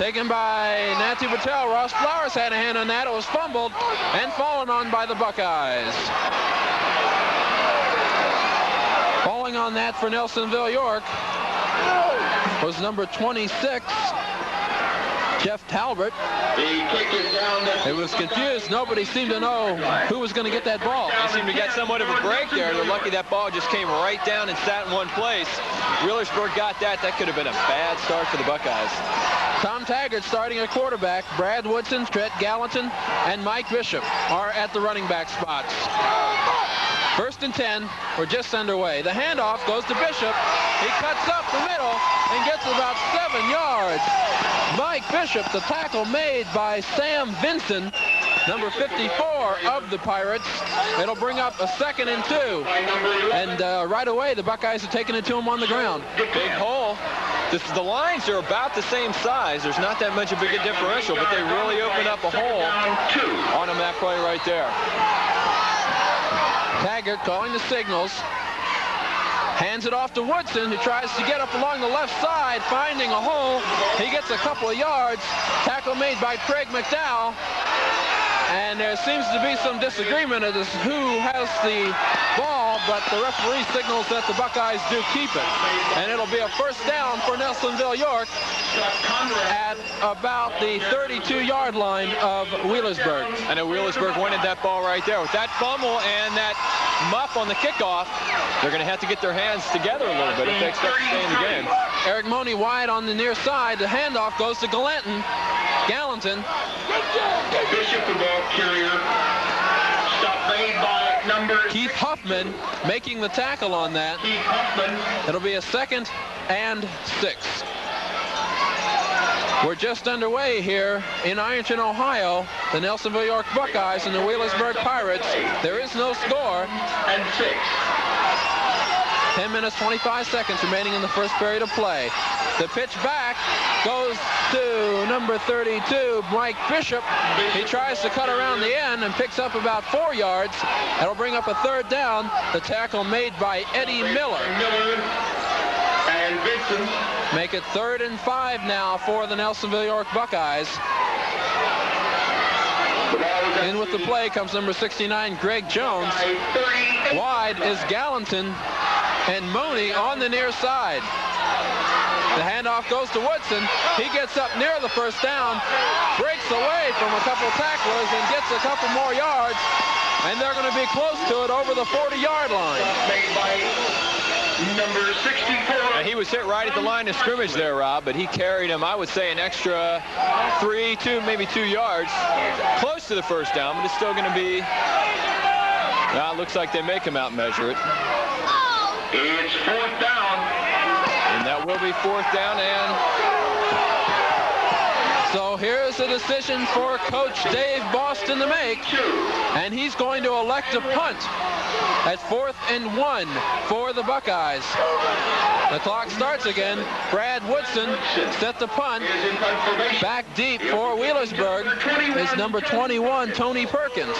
taken by Nancy Patel. Ross Flowers had a hand on that. It was fumbled and fallen on by the Buckeyes. Falling on that for Nelsonville-York was number 26, Jeff Talbot. It was confused. Nobody seemed to know who was going to get that ball. They seemed to get somewhat of a break there. They're lucky that ball just came right down and sat in one place. Wheelersburg got that. That could have been a bad start for the Buckeyes. Tom Taggart starting at quarterback. Brad Woodson, Trent Gallatin, and Mike Bishop are at the running back spots. 1st and 10. We're just underway. The handoff goes to Bishop. He cuts up the middle and gets about 7 yards. Mike Bishop, the tackle made by Sam Vinson, number 54 of the Pirates. It'll bring up a 2nd and 2. And right away, the Buckeyes are taking it to him on the ground. Big hole. The lines are about the same size. There's not that much of a big differential, but they really open up a hole on him that play right there. Taggart calling the signals. Hands it off to Woodson, who tries to get up along the left side, finding a hole. He gets a couple of yards. Tackle made by Craig McDowell. And there seems to be some disagreement as to who has the ball, but the referee signals that the Buckeyes do keep it. And it'll be a 1st down for Nelsonville-York at about the 32-yard line of Wheelersburg. I know Wheelersburg wanted that ball right there. With that fumble and that muff on the kickoff, they're going to have to get their hands together a little bit if they expect to stay in the game. Eric Money wide on the near side. The handoff goes to Gallatin. Bishop, the ball carrier. Stop made by number Keith Huffman making the tackle on that. Keith Huffman. It'll be a 2nd and 6. We're just underway here in Ironton, Ohio. The Nelsonville-York Buckeyes and the Wheelersburg Pirates. There is no score. And 6. 10 minutes, 25 seconds remaining in the 1st period of play. The pitch back goes to number 32, Mike Bishop. He tries to cut around the end and picks up about 4 yards. That'll bring up a 3rd down. The tackle made by Eddie Miller. And Vincent. Make it 3rd and 5 now for the Nelsonville-York Buckeyes. In with the play comes number 69, Greg Jones. Wide is Gallatin and Mooney on the near side. The handoff goes to Woodson. He gets up near the 1st down, breaks away from a couple tacklers and gets a couple more yards, and they're going to be close to it over the 40-yard line. Made by number 64. Now, he was hit right at the line of scrimmage there, Rob, but he carried him, I would say, an extra 3, 2, maybe 2 yards close to the 1st down, but it's still going to be, it looks like they make him out measure it. It's 4th down. And that will be 4th down, and so here's a decision for Coach Dave Boston to make, and he's going to elect a punt at 4th and 1 for the Buckeyes. The clock starts again. Brad Woodson set the punt. Back deep for Wheelersburg is number 21, Tony Perkins.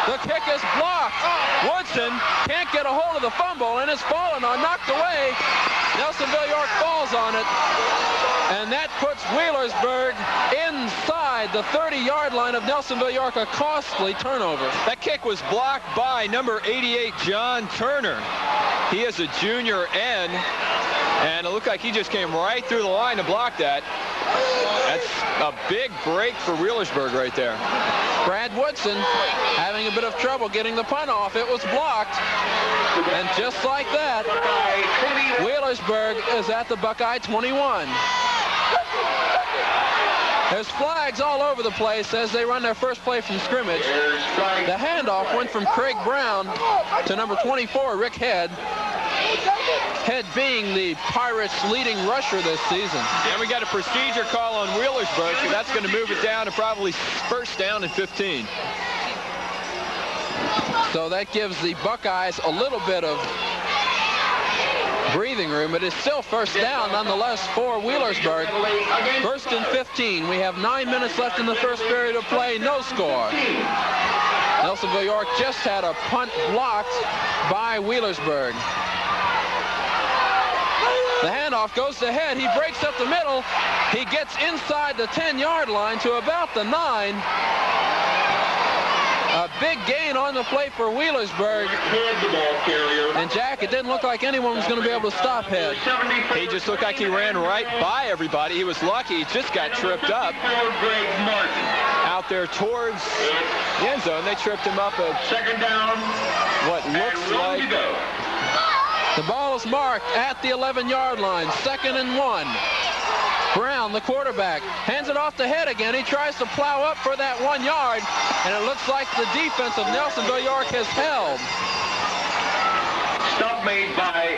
The kick is blocked. Woodson can't get a hold of the fumble, and it's fallen on, knocked away. Nelsonville-York falls on it, and that puts Wheelersburg inside the 30-yard line of Nelsonville-York, a costly turnover. That kick was blocked by number 88, John Turner. He is a junior end, and it looked like he just came right through the line to block that. That's a big break for Wheelersburg right there. Brad Woodson having a bit of trouble getting the punt off. It was blocked. And just like that, Wheelersburg is at the Buckeye 21. There's flags all over the place as they run their first play from scrimmage. The handoff went from Craig Brown to number 24, Rick Head. Head being the Pirates' leading rusher this season. And we got a procedure call on Wheelersburg, so that's going to move it down to probably 1st down and 15. So that gives the Buckeyes a little bit of breathing room. It is still 1st down nonetheless for Wheelersburg. 1st and 15. We have 9 minutes left in the 1st period of play. No score. Nelsonville-York just had a punt blocked by Wheelersburg. The handoff goes to Head. He breaks up the middle. He gets inside the 10-yard line to about the 9. A big gain on the play for Wheelersburg. And Jack, it didn't look like anyone was going to be able to stop Head. He just looked like he ran right by everybody. He was lucky. He just got tripped up. Out there towards the end zone, they tripped him up at second down. What looks like. The ball is marked at the 11-yard line. 2nd and 1. Brown, the quarterback, hands it off to Head again. He tries to plow up for that 1 yard, and it looks like the defense of Nelsonville-York has held. Stop made by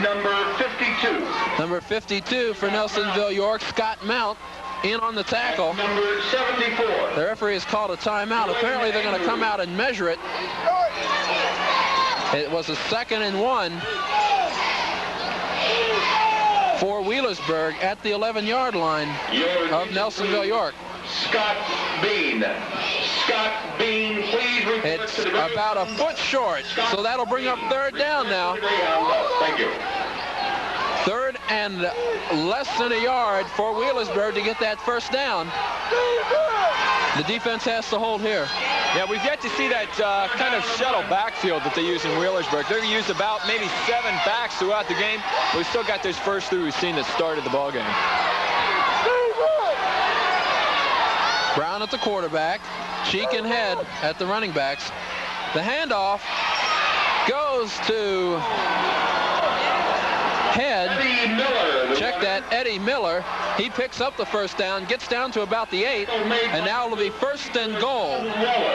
number 52. Number 52 for Nelsonville-York, Scott Mount, in on the tackle. Number 74. The referee has called a timeout. Apparently they're going to come out and measure it. It was a 2nd and 1 for Wheelersburg at the 11-yard line of Nelsonville-York. Scott Bean. Scott Bean, please report. It's about a foot short, so that'll bring up 3rd down now. Thank you. 3rd and less than a yard for Wheelersburg to get that 1st down. The defense has to hold here. Yeah, we've yet to see that kind of shuttle backfield that they use in Wheelersburg. They're used about maybe 7 backs throughout the game. But we've still got those first 3 we've seen that started the ball game. Brown at the quarterback. Cheek and Head at the running backs. The handoff goes to Head. Check that, Eddie Miller. He picks up the 1st down, gets down to about the 8, and now it'll be 1st and goal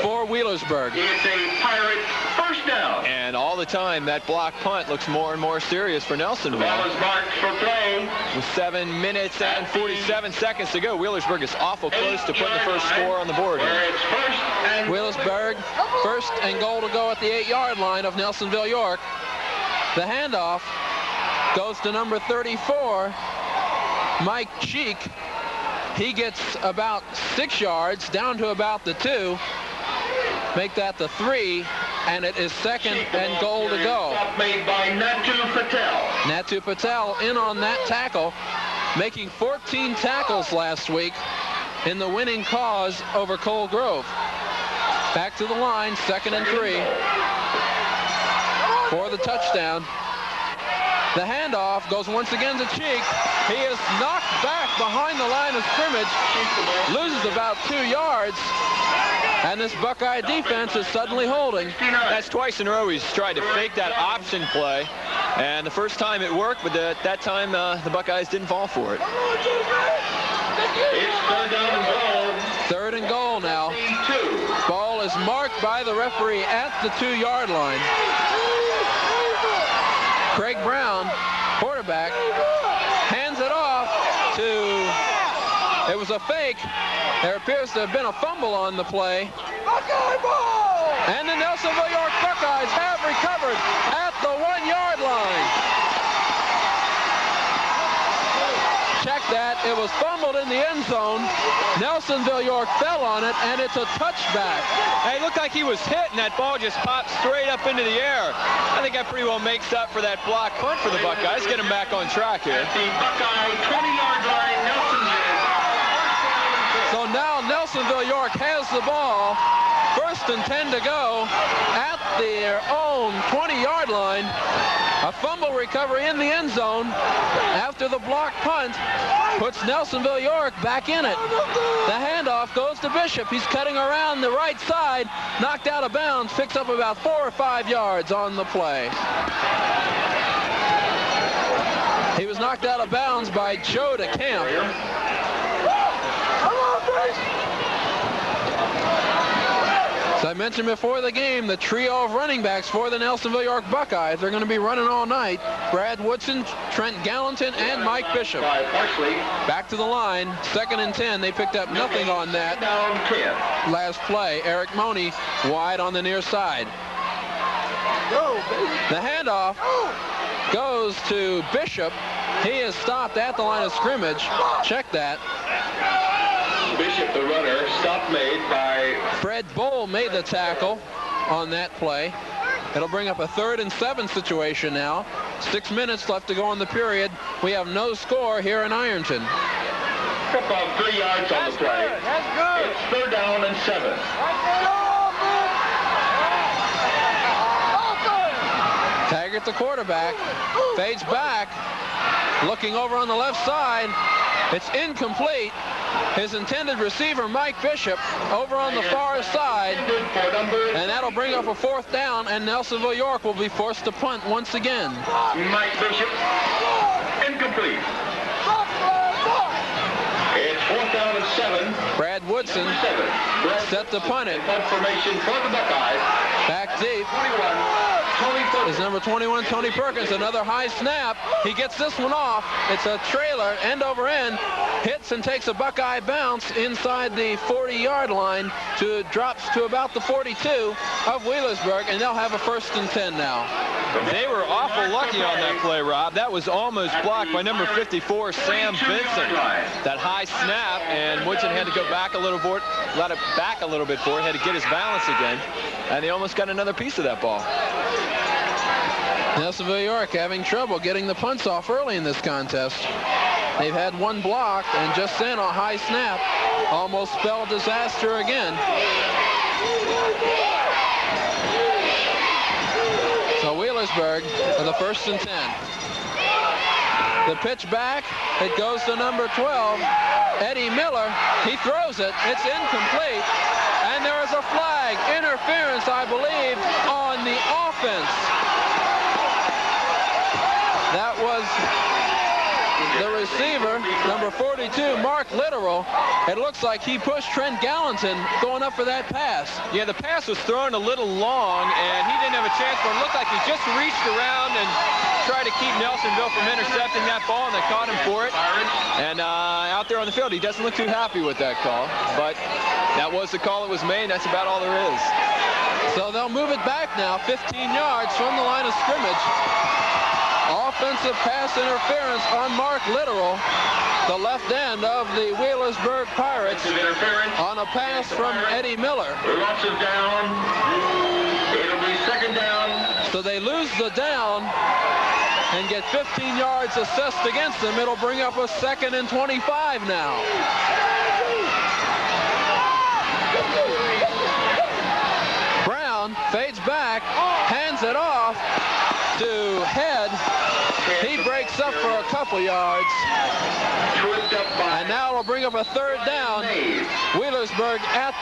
for Wheelersburg. It's a Pirate 1st down. And all the time, that block punt looks more and more serious for Nelsonville. Ball is marked for play. With 7 minutes and 47 seconds to go, Wheelersburg is awful close to putting the first score on the board here. Where it's 1st and Wheelersburg, 1st and goal to go at the 8-yard line of Nelsonville-York. The handoff goes to number 34, Mike Cheek. He gets about 6 yards, down to about the 2. Make that the 3, and it is 2nd and goal to go. Made by Natu Patel. Natu Patel in on that tackle, making 14 tackles last week in the winning cause over Cole Grove. Back to the line, 2nd and 3 for the touchdown. The handoff goes once again to Cheek. He is knocked back behind the line of scrimmage, loses about 2 yards, and this Buckeye defense is suddenly holding. That's twice in a row he's tried to fake that option play, and the first time it worked, but that time the Buckeyes didn't fall for it. It's 3rd down and goal. 3rd and goal now. Ball is marked by the referee at the 2-yard line. Craig Brown, quarterback, hands it off to, it was a fake. There appears to have been a fumble on the play. And the Nelsonville-York Buckeyes have recovered at the 1-yard line. Check that, it was fumbled in the end zone. Nelsonville-York fell on it, and it's a touchback. Hey, it looked like he was hit, and that ball just popped straight up into the air. I think that pretty well makes up for that block punt for the Buckeyes. Get him back on track here. At the Buckeye 20-yard line, Nelsonville. So now Nelsonville-York has the ball. 1st and 10 to go at their own 20-yard line. A fumble recovery in the end zone after the block punt puts Nelsonville-York back in it. The handoff goes to Bishop. He's cutting around the right side, knocked out of bounds, picks up about 4 or 5 yards on the play. He was knocked out of bounds by Joe DeCamp. As I mentioned before the game, the trio of running backs for the Nelsonville-York Buckeyes, they're going to be running all night. Brad Woodson, Trent Gallatin, and Mike Bishop. Back to the line, 2nd and 10. They picked up nothing on that last play. Eric Money wide on the near side. The handoff goes to Bishop. He is stopped at the line of scrimmage. Check that. Bishop, the runner, stop made by Fred Bowl made the tackle on that play. It'll bring up a 3rd and 7 situation now. 6 minutes left to go in the period. We have no score here in Ironton. About 3 yards on the play. That's good. It's 3rd down and 7. Taggart, the quarterback, fades back, looking over on the left side. It's incomplete. His intended receiver, Mike Bishop, over on the far side, and that'll bring up a 4th down, and Nelsonville-York will be forced to punt once again. Mike Bishop, incomplete. It's 4th down and 7. Brad Woodson set to punt it. Punt formation for the Buckeyes. Back deep 21. is number 21, Tony Perkins. Another high snap. He gets this one off. It's a trailer, end over end. Hits and takes a Buckeye bounce inside the 40-yard line. Drops to about the 42 of Wheelersburg, and they'll have a 1st and 10 now. They were awful lucky on that play, Rob. That was almost blocked by number 54, Sam Vincent. That high snap, and Woodson had to go back a little bit, let it back a little bit for it, had to get his balance again, and he almost got another piece of that ball. Nelsonville-York having trouble getting the punts off early in this contest. They've had one block, and just then a high snap almost spelled disaster again. So Wheelersburg for the 1st and 10. The pitch back, it goes to number 12, Eddie Miller. He throws it, it's incomplete, and there is a flag, interference, I believe, on the offense. That was the receiver, number 42, Mark Littoral. It looks like he pushed Trent Gallatin going up for that pass. Yeah, the pass was thrown a little long, and he didn't have a chance, but it looked like he just reached around and tried to keep Nelsonville from intercepting that ball, and they caught him for it. And out there on the field, he doesn't look too happy with that call, but that was the call that was made. That's about all there is. So they'll move it back now, 15 yards from the line of scrimmage. Offensive pass interference on Mark Littoral, the left end of the Wheelersburg Pirates, on a pass from Eddie Miller. Lots of down. It'll be 2nd down. So they lose the down and get 15 yards assessed against them. It'll bring up a 2nd and 25 now. Brown fades back, hands it off to Head. He breaks up for a couple yards. And now it'll bring up a 3rd down. Wheelersburg at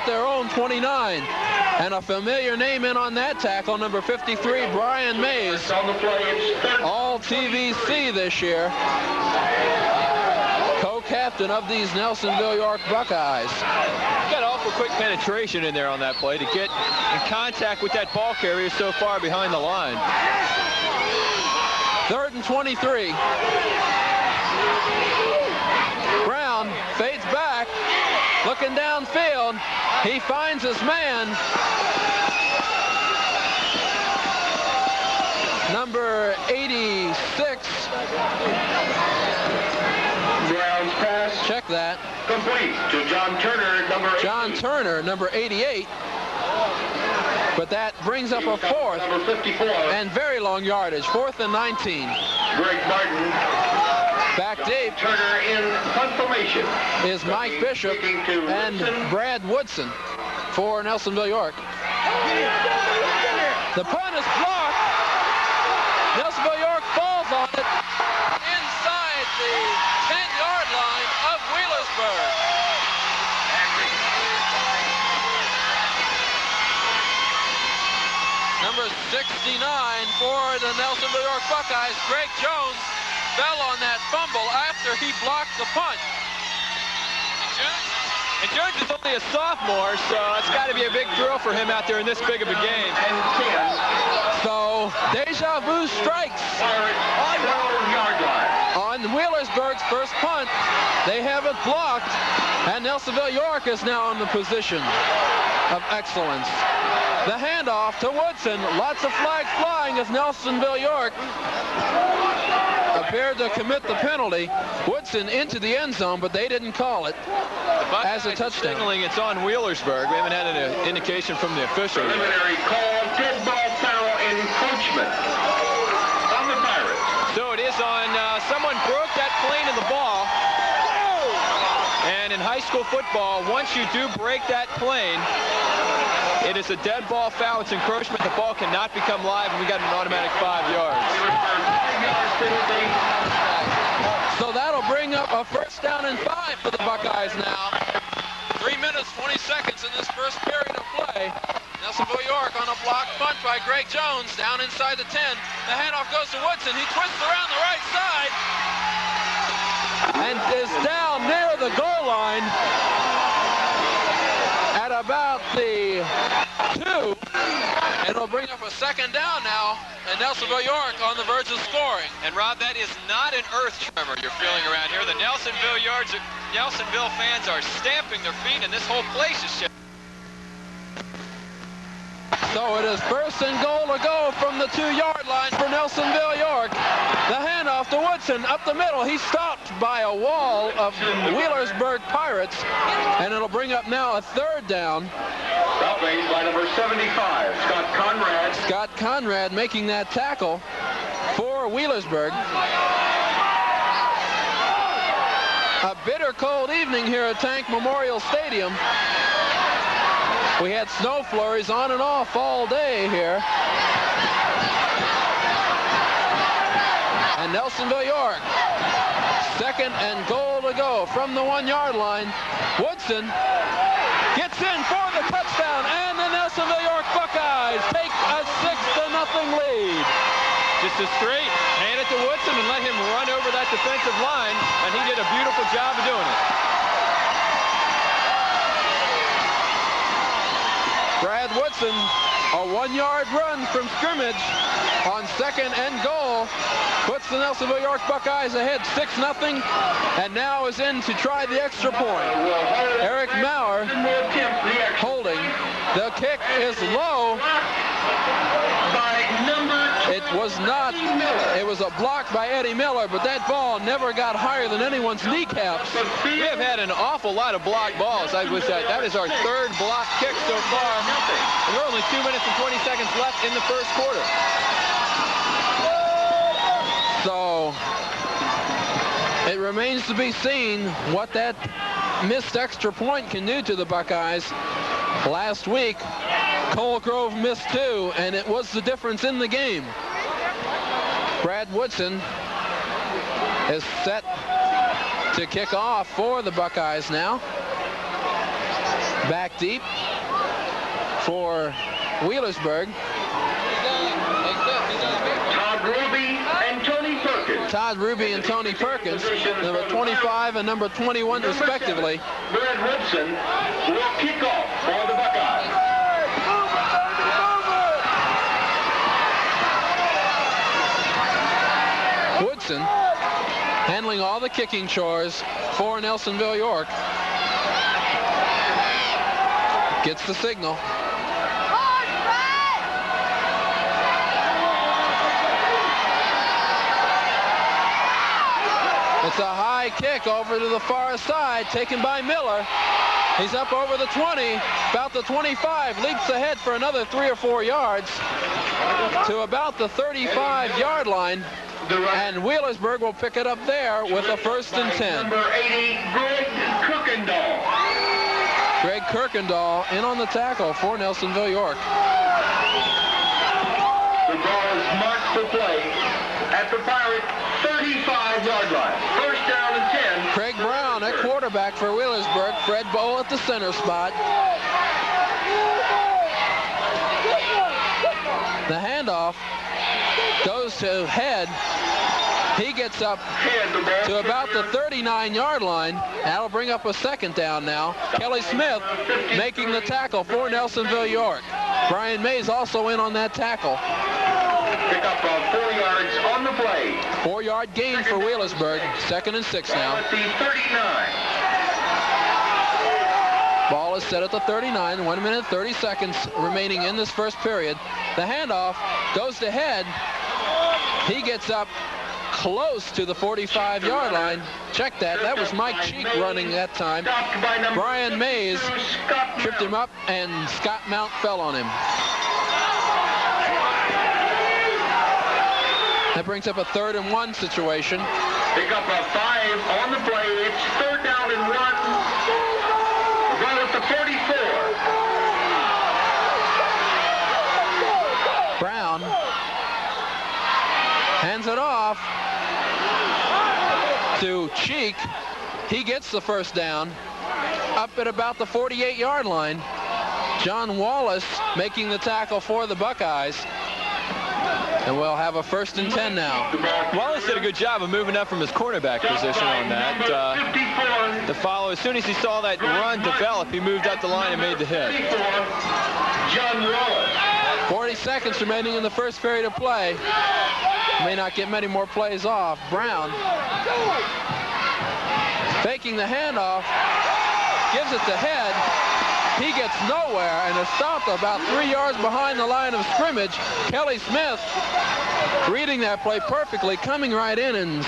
their own 29. And a familiar name in on that tackle, number 53, Brian Mays. All TVC this year. Co-captain of these Nelsonville-York Buckeyes. Got awful quick penetration in there on that play to get in contact with that ball carrier so far behind the line. 3rd and 23. Brown fades back, looking downfield. He finds his man. Number 86. Brown's pass. Check that. Complete to John Turner, number 88. John Turner, number 88. But that brings up a 4th Number 54. and very long yardage, 4th and 19. Greg Martin. Back deep Turner in punt formation. is Mike Bishop and Brad Woodson for Nelsonville-York. The punt is blocked. Nelsonville-York falls on it inside the 10-yard line of Wheelersburg. Number 69 for the Nelsonville-York Buckeyes, Greg Jones, fell on that fumble after he blocked the punt. And Jones is only a sophomore, so it's got to be a big thrill for him out there in this big of a game. So deja vu strikes on Wheelersburg's first punt. They have it blocked, and Nelsonville-York is now in the position of excellence. The handoff to Woodson. Lots of flags flying as Nelsonville-York prepared to commit the penalty. Woodson into the end zone, but they didn't call it as a touchdown. Signaling it's on Wheelersburg. We haven't had an indication from the official yet. Preliminary call, dead ball foul encroachment on the Pirates. So it is on, someone broke that plane of the ball. And in high school football, once you do break that plane, it is a dead ball foul. It's encroachment. The ball cannot become live, and we got an automatic 5 yards. So that'll bring up a first down and 5 for the Buckeyes now. 3 minutes, 20 seconds in this first period of play. Nelsonville-York on a block punt by Greg Jones down inside the 10. The handoff goes to Woodson. He twists around the right side and is down near the goal line at about the 2. It'll bring up a second down now, and Nelsonville-York on the verge of scoring. And Rob, that is not an earth tremor you're feeling around here. The Nelsonville fans are stamping their feet, and this whole place is shaking. So it is first and goal to go from the 2-yard line for Nelsonville-York. The handoff to Woodson up the middle. He's stopped by a wall of Wheelersburg Pirates, and it'll bring up now a third down. Route made by number 75, Scott Conrad. Scott Conrad making that tackle for Wheelersburg. A bitter cold evening here at Tank Memorial Stadium. We had snow flurries on and off all day here. And Nelsonville-York, second and goal to go from the 1-yard line. Woodson gets in for the touchdown, and the Nelsonville-York Buckeyes take a 6-0 lead. Just a straight, hand it to Woodson and let him run over that defensive line, and he did a beautiful job of doing it. Brad Woodson, a 1-yard run from scrimmage on second and goal, puts the Nelsonville-York Buckeyes ahead 6-0, and now is in to try the extra point. Eric Maurer holding. The kick is low. It was a block by Eddie Miller, but that ball never got higher than anyone's kneecaps. We have had an awful lot of blocked balls. That is our third block kick so far. And we're only 2 minutes and 20 seconds left in the first quarter. So it remains to be seen what that missed extra point can do to the Buckeyes. Last week, Cole Grove missed 2, and it was the difference in the game. Brad Woodson is set to kick off for the Buckeyes now. Back deep for Wheelersburg. Todd Ruby and Tony Perkins. Todd Ruby and Tony Perkins, number 25 and number 21 respectively. Brad Woodson will kick off for the Buckeyes. Woodson handling all the kicking chores for Nelsonville-York. Gets the signal. It's a high kick over to the far side, taken by Miller. He's up over the 20, about the 25, leaps ahead for another 3 or 4 yards to about the 35-yard line. And Wheelersburg will pick it up there with a first and 10. Number 80, Greg Kirkendall. Greg Kirkendall in on the tackle for Nelsonville-York. The ball is marked for play at the Pirate 35-yard line. First down and 10. Craig Brown at quarterback for Wheelersburg. Fred Bowl at the center spot. The handoff goes to Head. He gets up to about the 39-yard line. That'll bring up a second down now. Kelly Smith making the tackle for Nelsonville-York. Brian Mays also in on that tackle. Pick up 4 yards on the play. 4-yard gain for Wheelersburg. Second and 6 now. At the 39. Ball is set at the 39. 1 minute 30 seconds remaining in this first period. The handoff goes to Head. He gets up close to the 45-yard line. Check that. That was Mike Cheek running that time. Brian Mays tripped him up, and Scott Mount fell on him. That brings up a 3rd and 1 situation. Pick up a 5 on the play. It's 3rd down and 1. Run at the 44. Brown hands it off to Cheek. He gets the first down up at about the 48-yard line. John Wallace making the tackle for the Buckeyes. And we'll have a 1st and 10 now. Wallace did a good job of moving up from his cornerback position on that. To follow, as soon as he saw that run develop, he moved up the line and made the hit. John Wallace. 40 seconds remaining in the first period of play. May not get many more plays off. Brown faking the handoff, gives it to Head. He gets nowhere and is stopped about 3 yards behind the line of scrimmage. Kelly Smith reading that play perfectly, coming right in and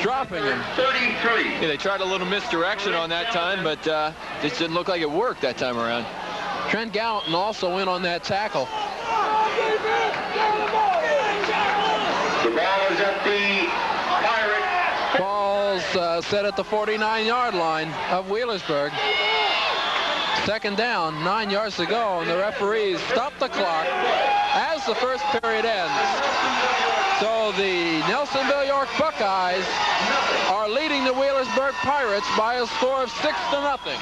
dropping him. 33. Yeah, they tried a little misdirection on that time, but this didn't look like it worked that time around. Trent Gallatin also in on that tackle. The ball is at the Pirate. Ball's set at the 49-yard line of Wheelersburg. 2nd down, 9 yards to go, and the referees stop the clock as the first period ends. So the Nelsonville-York Buckeyes are leading the Wheelersburg Pirates by a score of 6-0.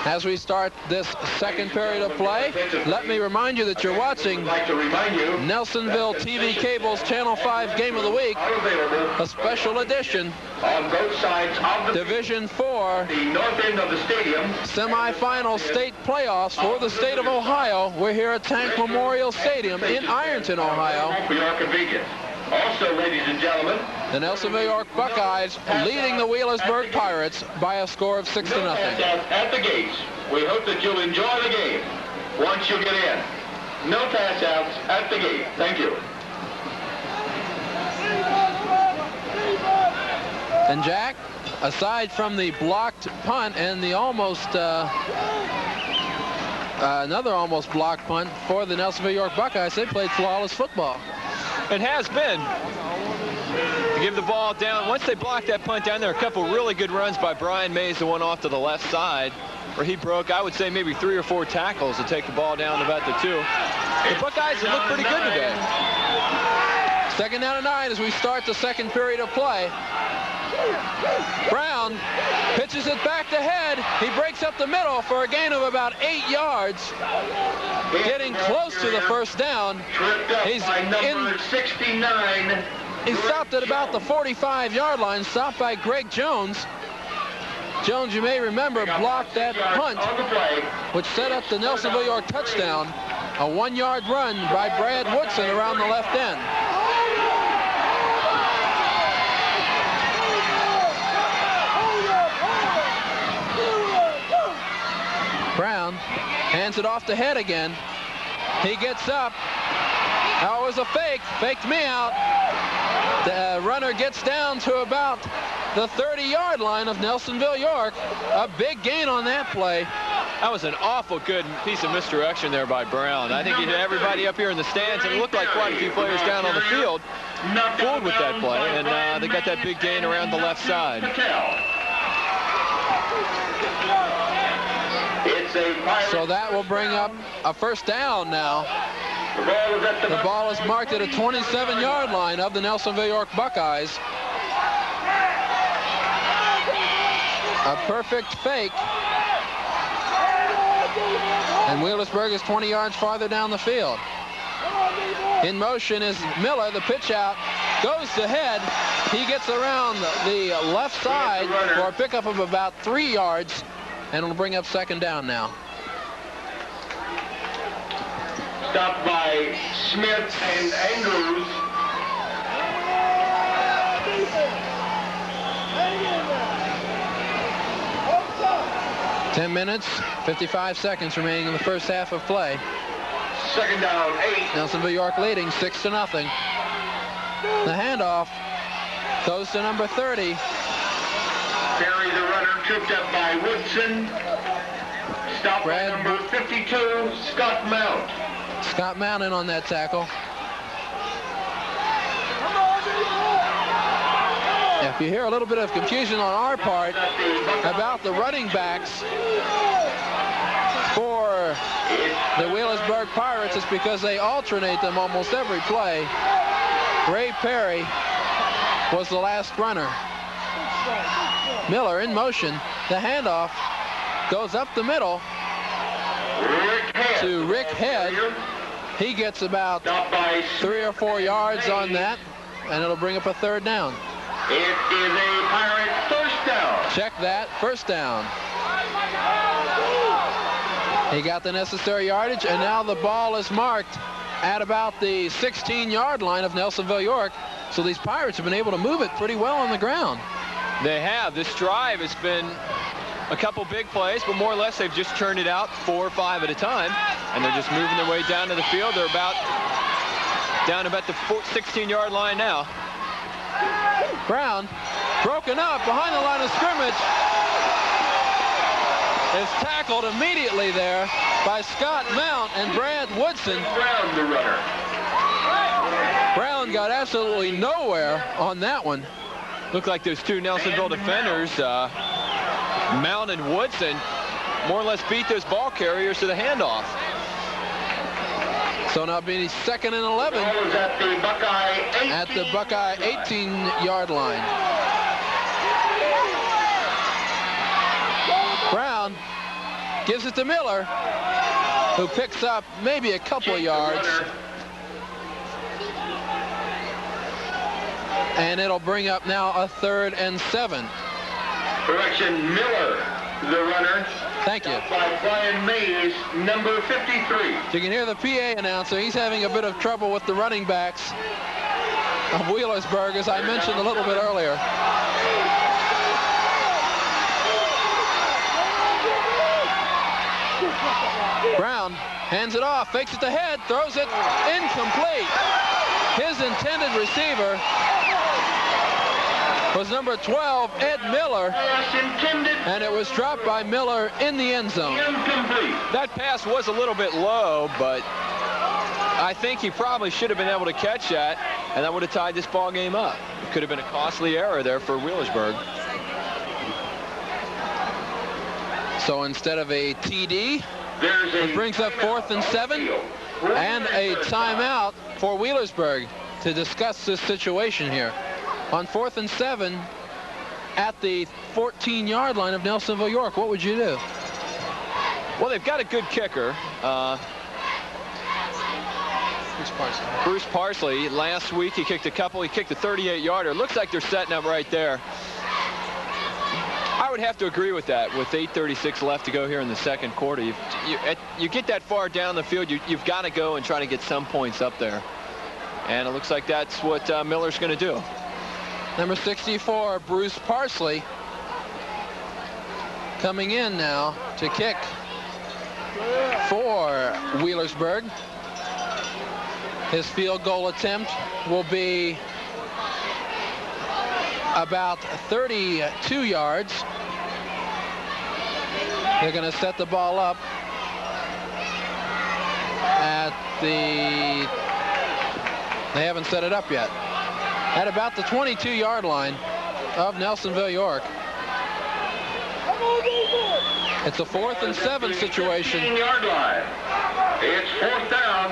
As we start this 2nd period of play, let me remind you that you're watching Nelsonville TV Cable's Channel 5 Game of the Week, a special edition, On both sides of the Division 4 the north end of the stadium. semifinal state playoffs for the state of Ohio. We're here at Tank Memorial Stadium in Ironton, Ohio. For your convenience. Also, ladies and gentlemen, The Nelsonville-York Buckeyes leading the Wheelersburg Pirates by a score of 6-0. At the gates. We hope that you'll enjoy the game once you get in. No pass outs at the gate. Thank you. And Jack, aside from the blocked punt and the almost another almost blocked punt for the Nelsonville-York Buckeyes, they played flawless football. It has been. To give the ball down. Once they blocked that punt down there, a couple really good runs by Brian Mays, the one off to the left side, where he broke, I would say, maybe 3 or 4 tackles to take the ball down about the 2. The Buckeyes have looked pretty good today. 2nd down and 9 as we start the 2nd period of play. Brown pitches it back to Head. He breaks up the middle for a gain of about 8 yards. Getting close to the first down. He's in. 69. He stopped at about the 45-yard line, stopped by Greg Jones. Jones, you may remember, blocked that punt, which set up the Nelsonville-York touchdown. A 1-yard run by Brad Woodson around the left end. Brown hands it off to Head again. He gets up. That was a fake. Faked me out. The runner gets down to about the 30-yard line of Nelsonville-York. A big gain on that play. That was an awful good piece of misdirection there by Brown. I think he had everybody up here in the stands, and it looked like quite a few players down on the field fooled with that play, and they got that big gain around the left side. So that will bring up a first down now. The ball is marked at a 27-yard line of the Nelsonville-York Buckeyes. A perfect fake. And Wheelersburg is 20 yards farther down the field. In motion is Miller. The pitch out goes to Head. He gets around the left side for a pickup of about 3 yards, and it'll bring up 2nd down now. Stopped by Smith and Andrews. Ten minutes, 55 seconds remaining in the first half of play. 2nd down, 8. Nelsonville-York leading 6-0. The handoff goes to number 30. Perry, the runner, tripped up by Woodson. Stopped by number 52, Scott Mount. Scott Mount in on that tackle. If you hear a little bit of confusion on our part about the running backs for the Wheelersburg Pirates, it's because they alternate them almost every play. Ray Perry was the last runner. Miller in motion. The handoff goes up the middle to Rick Head. He gets about 3 or 4 yards on that, and it'll bring up a third down. It is a Pirate first down. Check that, first down. He got the necessary yardage, and now the ball is marked at about the 16-yard line of Nelsonville-York. So these Pirates have been able to move it pretty well on the ground. They have. This drive has been a couple big plays, but more or less they've just churned it out 4 or 5 at a time, and they're just moving their way down to the field. They're down about the 16-yard line now. Brown, broken up behind the line of scrimmage, is tackled immediately there by Scott Mount and Brad Woodson. Brown, the runner. Brown got absolutely nowhere on that one. Looked like those two Nelsonville defenders, Mount and Woodson, more or less beat those ball carriers to the handoff. So now being 2nd and 11 at the Buckeye 18-yard line. Brown gives it to Miller, who picks up maybe a couple of yards. And it'll bring up now a 3rd and 7. Correction, Miller, the runner. Thank you. By Brian Mays, number 53. You can hear the PA announcer. He's having a bit of trouble with the running backs of Wheelersburg, as I mentioned a little bit earlier. Brown hands it off, fakes it to Head, throws it incomplete. His intended receiver was number 12, Ed Miller, and it was dropped by Miller in the end zone. That pass was a little bit low, but I think he probably should have been able to catch that, and that would have tied this ball game up. It could have been a costly error there for Wheelersburg. So instead of a TD, it brings up 4th and 7 and a timeout for Wheelersburg to discuss this situation here. On 4th and 7 at the 14-yard line of Nelsonville-York, what would you do? Well, they've got a good kicker. Bruce Parsley. Last week he kicked a couple. He kicked a 38-yarder. Looks like they're setting up right there. I would have to agree with that. With 8:36 left to go here in the second quarter, you get that far down the field, you've got to go and try to get some points up there. And it looks like that's what Miller's going to do. Number 64, Bruce Parsley, coming in now to kick for Wheelersburg. His field goal attempt will be about 32 yards. They're going to set the ball up at the... They haven't set it up yet. At about the 22-yard line of Nelsonville-York. It's a 4th and 7 situation. 15-yard line. It's 4th down.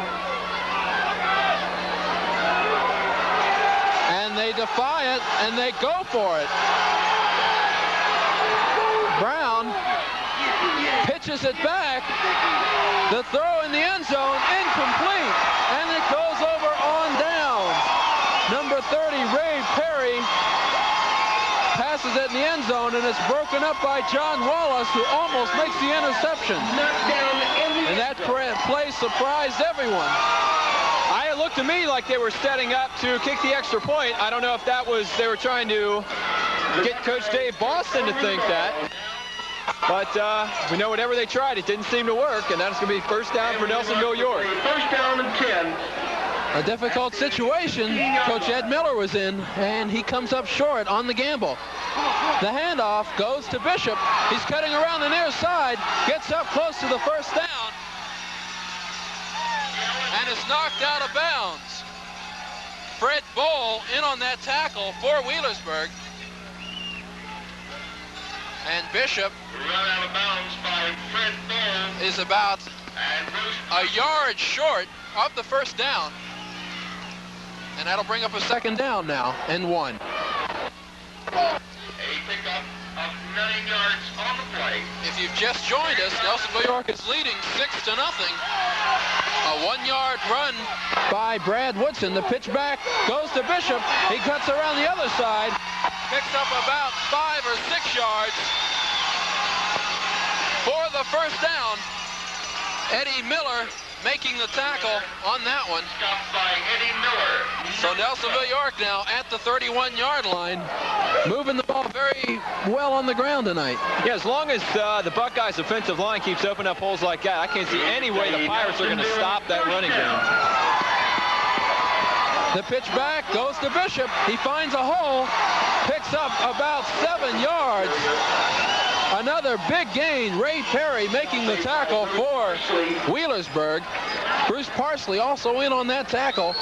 And they defy it, and they go for it. Brown pitches it back. The throw in the end zone, incomplete, and it goes over on downs. Number 30, Ray Perry, passes it in the end zone, and it's broken up by John Wallace, who almost makes the interception. And that play surprised everyone. It looked to me like they were setting up to kick the extra point. I don't know if that was they were trying to get Coach Dave Boston to think that. But we know whatever they tried, it didn't seem to work, and that's going to be first down for Nelsonville-York. First down and 10. A difficult situation Coach Ed Miller was in, and he comes up short on the gamble. The handoff goes to Bishop. He's cutting around the near side, gets up close to the first down, and is knocked out of bounds. Fred Bowl in on that tackle for Wheelersburg. And Bishop Run out of bounds by Fred Bowl. is about And Bruce a yard short of the first down. And that'll bring up a second down now, and 1. a pickup of 9 yards on the play. If you've just joined us, Nelsonville-York is leading 6-0. A 1-yard run by Brad Woodson. The pitch back goes to Bishop. He cuts around the other side, picks up about 5 or 6 yards for the first down. Eddie Miller making the tackle on that one. Stopped by Eddie Miller. So Nelsonville-York now at the 31-yard line, moving the ball very well on the ground tonight. Yeah, as long as the Buckeyes offensive line keeps opening up holes like that, I can't see any way the Pirates are going to stop that running game. The pitch back goes to Bishop. He finds a hole, picks up about 7 yards. Another big gain. Ray Perry making the tackle for Wheelersburg. Bruce Parsley also in on that tackle.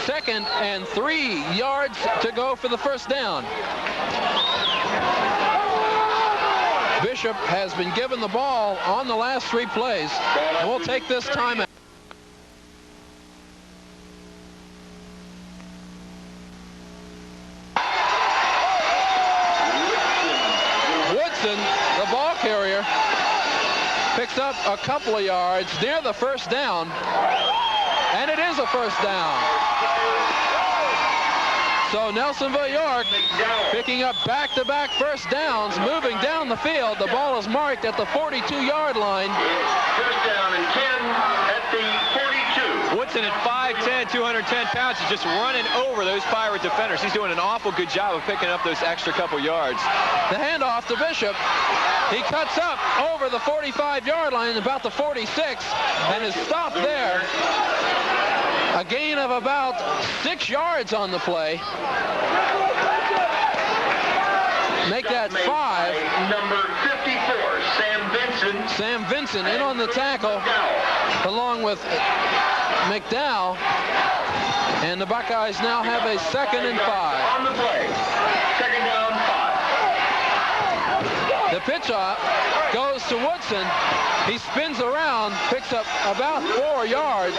2nd and 3 yards to go for the first down. Bishop has been given the ball on the last 3 plays, and we'll take this timeout. Woodson, the ball carrier, picks up a couple of yards near the first down, and it is a first down. So Nelsonville-York picking up back-to-back first downs, moving down the field. The ball is marked at the 42-yard line. First down and 10 at the 42. Woodson at 5'10", 210 pounds is just running over those Pirate defenders. He's doing an awful good job of picking up those extra couple yards. The handoff to Bishop. He cuts up over the 45-yard line, about the 46, and is stopped there. A gain of about 6 yards on the play. Make that 5. Number 54, Sam Vincent. Sam Vincent in on the tackle, along with McDowell. And the Buckeyes now have a 2nd and 5. On the play. 2nd down, 5. The pitch off goes to Woodson. He spins around, picks up about 4 yards,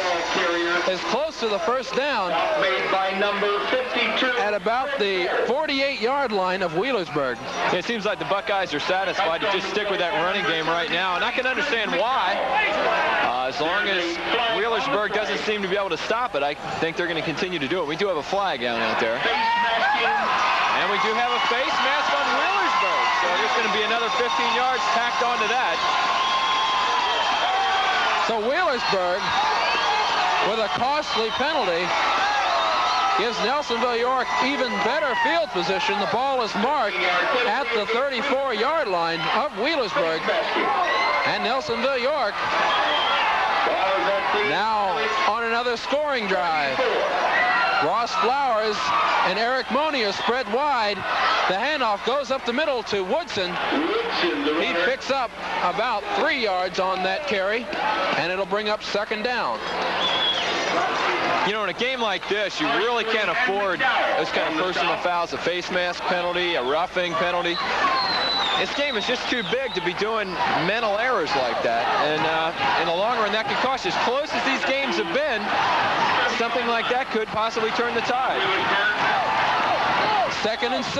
is close to the first down Made by number 52. at about the 48-yard line of Wheelersburg. It seems like the Buckeyes are satisfied to just stick with that running game right now, and I can understand why. As long as Wheelersburg doesn't seem to be able to stop it, I think they're going to continue to do it. We do have a flag down out there. Face masking. And we do have a face mask on Wheelersburg. So there's going to be another 15 yards tacked onto that. So Wheelersburg, with a costly penalty, gives Nelsonville-York even better field position. The ball is marked at the 34-yard line of Wheelersburg. And Nelsonville-York now on another scoring drive. Ross Flowers and Eric Money are spread wide. The handoff goes up the middle to Woodson. He picks up about 3 yards on that carry, and it'll bring up 2nd down. You know, in a game like this, you really can't afford those kind of personal fouls, a face mask penalty, a roughing penalty. This game is just too big to be doing mental errors like that. And in the long run, that could cost you. As close as these games have been, something like that could possibly turn the tide. 2nd and 6.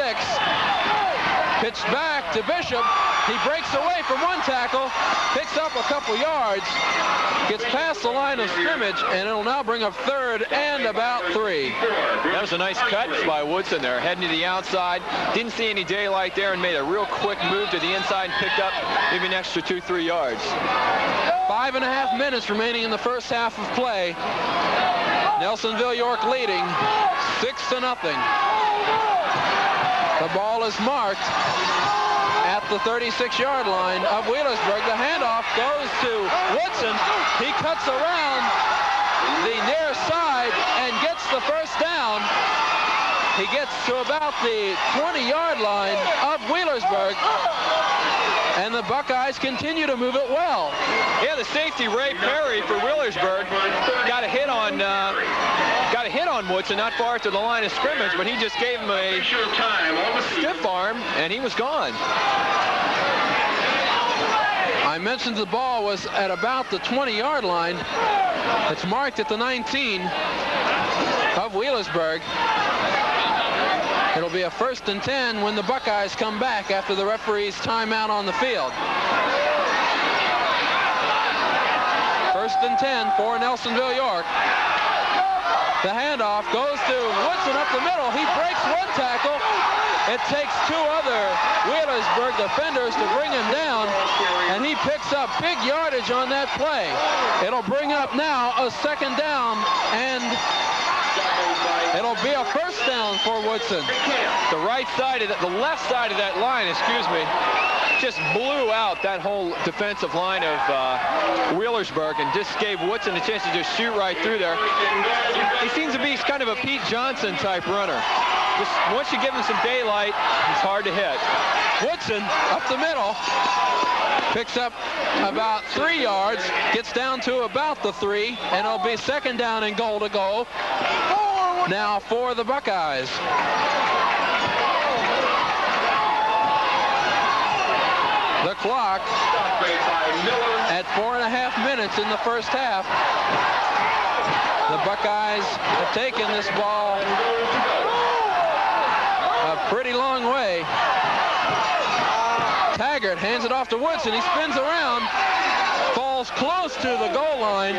Pitched back to Bishop. He breaks away from one tackle, picks up a couple yards, gets past the line of scrimmage, and it'll now bring up 3rd and about 3. That was a nice cut by Woodson there, heading to the outside. Didn't see any daylight there and made a real quick move to the inside and picked up maybe an extra 2-3 yards. 5.5 minutes remaining in the first half of play. Nelsonville-York leading 6-0. The ball is marked at the 36-yard line of Wheelersburg. The handoff goes to Woodson. He cuts around the near side inside and gets the first down. He gets to about the 20-yard line of Wheelersburg, and the Buckeyes continue to move it well. Yeah, the safety Ray Perry for Wheelersburg got a hit on Woodson not far to the line of scrimmage, but he just gave him a stiff arm, and he was gone. I mentioned the ball was at about the 20-yard line. It's marked at the 19 of Wheelersburg. It'll be a 1st and 10 when the Buckeyes come back after the referee's timeout on the field. 1st and 10 for Nelsonville-York. The handoff goes to Woodson up the middle. He breaks one tackle. It takes two other Wheelersburg defenders to bring him down, and he picks up big yardage on that play. It'll bring up now a 2nd down, and it'll be a 1st down for Woodson. The right side of the left side of that line, just blew out that whole defensive line of Wheelersburg and just gave Woodson a chance to just shoot right through there. He seems to be kind of a Pete Johnson type runner. Just once you give him some daylight, it's hard to hit. Woodson up the middle, picks up about 3 yards, gets down to about the 3, and it'll be 2nd down and goal to go now for the Buckeyes. The clock at 4.5 minutes in the first half. The Buckeyes have taken this ball a pretty long way. Taggart hands it off to Woodson. He spins around, falls close to the goal line.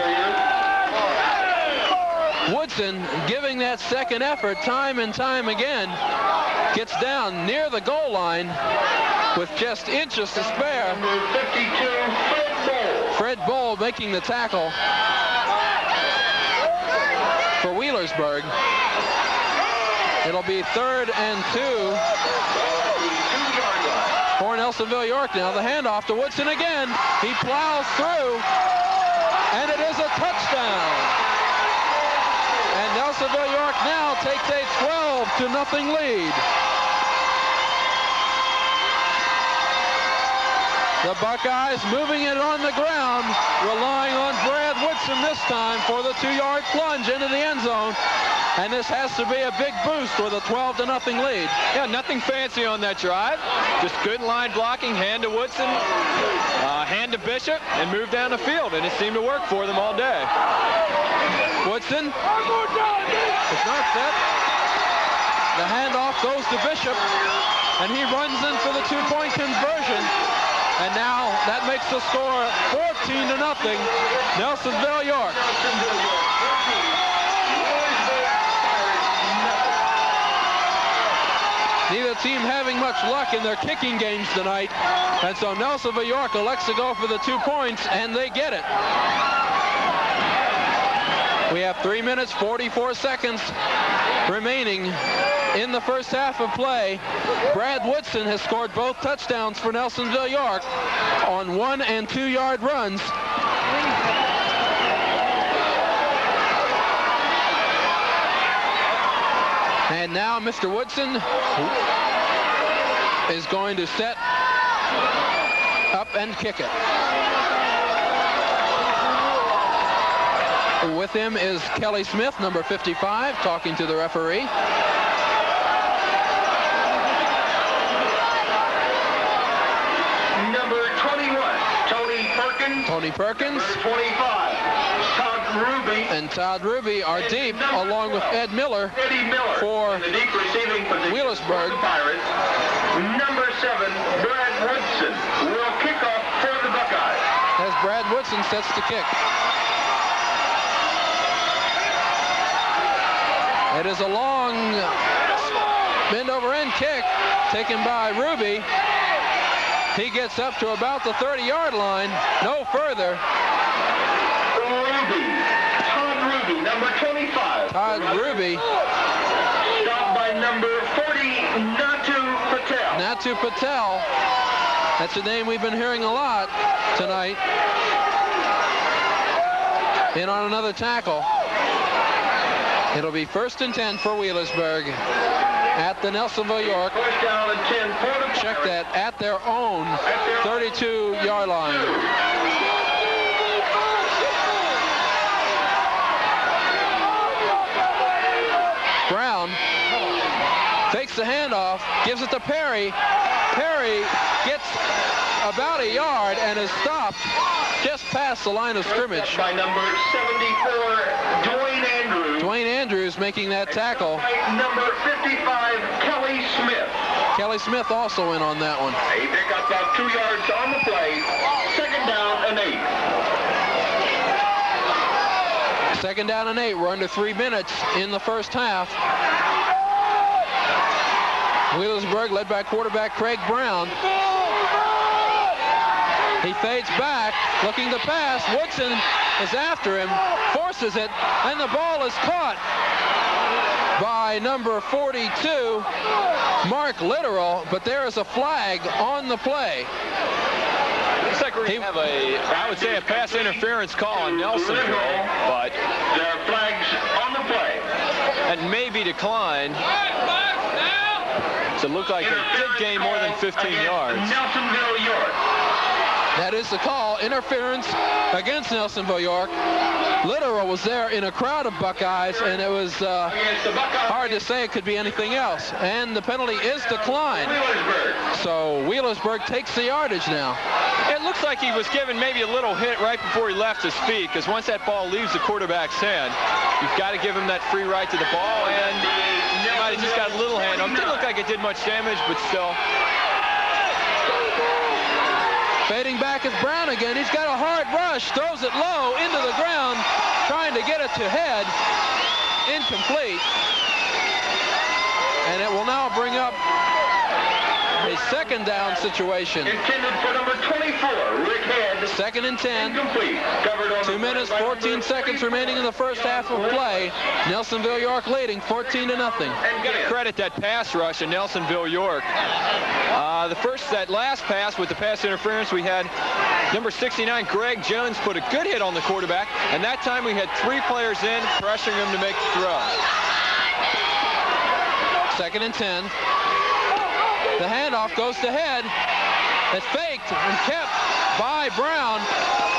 Woodson, giving that second effort time and time again, gets down near the goal line with just inches to spare. Fred Bowl making the tackle for Wheelersburg. It'll be 3rd and 2 for Nelsonville-York now. The handoff to Woodson again. He plows through, and it is a touchdown. And Nelsonville-York now takes a 12-0 lead. The Buckeyes moving it on the ground, relying on Brad Woodson this time for the 2-yard plunge into the end zone. And this has to be a big boost with a 12-0 lead. Yeah, nothing fancy on that drive. Just good line blocking, hand to Woodson, hand to Bishop, and move down the field. And it seemed to work for them all day. Woodson is not set. The handoff goes to Bishop, and he runs in for the 2-point conversion. And now that makes the score 14-0, Nelsonville-York. Neither team having much luck in their kicking games tonight. And so Nelsonville-York elects to go for the 2 points, and they get it. We have 3 minutes, 44 seconds remaining in the first half of play. Brad Woodson has scored both touchdowns for Nelsonville-York on 1- and 2-yard runs. And now Mr. Woodson is going to set up and kick it. With him is Kelly Smith, number 55, talking to the referee. Number 21, Tony Perkins. Number 25, Todd Ruby. and Todd Ruby are deep, along with Ed Miller for in the deep receiving position Wheelersburg. for the Pirates. Number 7, Brad Woodson will kick off for the Buckeyes. As Brad Woodson sets the kick. It is a long bend over end kick taken by Ruby. He gets up to about the 30-yard line, no further. Todd Ruby, number 25. Todd Ruby. Stopped by number 40, Natu Patel. That's a name we've been hearing a lot tonight. In on another tackle. It'll be 1st and 10 for Wheelersburg at the Nelsonville-York. First down and 10 for the Check that, at their own 32-yard line. Brown takes the handoff, gives it to Perry. Perry gets about a yard and is stopped just past the line of scrimmage. By number 74, Dwayne Andrews. Dwayne Andrews making that tackle. By number 55, Kelly Smith. Kelly Smith also in on that one. A pickup of 2 yards on the play. 2nd down and 8. 2nd down and 8. We're under 3 minutes in the first half. Wheelersburg led by quarterback Craig Brown. He fades back, looking to pass. Woodson is after him, forces it, and the ball is caught by number 42, Mark Literal, but there is a flag on the play. Looks like we have I would say a pass interference call on Nelsonville, but there are flags on the play. And maybe declined. So it looked like it did gain more than 15 yards. Nelsonville-York. That is the call. Interference against Nelsonville-York. Literal was there in a crowd of Buckeyes, and it was hard to say it could be anything else. And the penalty is declined. So Wheelersburg takes the yardage now. It looks like he was given maybe a little hit right before he left his feet, because once that ball leaves the quarterback's hand, you've got to give him that free right to the ball, and he might have just got a little hand on him. Didn't look like it did much damage, but still. Fading back is Brown again. He's got a hard rush, throws it low into the ground, trying to get it to head. Incomplete. And it will now bring up a 2nd down situation. Intended for number 24, Rick Head. 2nd and 10. Incomplete. Covered on 2 minutes, 14 seconds remaining in the first half of play. Nelsonville-York leading 14-0. You got to credit that pass rush in Nelsonville-York. That last pass with the pass interference, we had number 69, Greg Jones, put a good hit on the quarterback, and that time we had 3 players in, pressuring him to make the throw. 2nd and 10. The handoff goes to Head. It's faked and kept by Brown.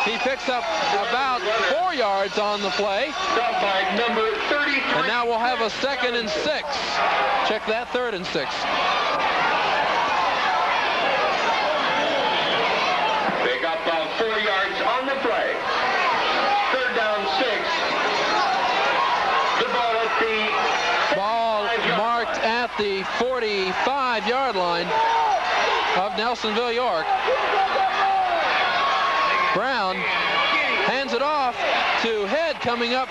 He picks up about 4 yards on the play. By number 33. And now we'll have a 2nd and 6. Check that, 3rd and 6. Pick up 4 yards on the play. 3rd down, 6. The ball at the marked at the 45-yard line of Nelsonville-York. Brown hands it off to Head coming up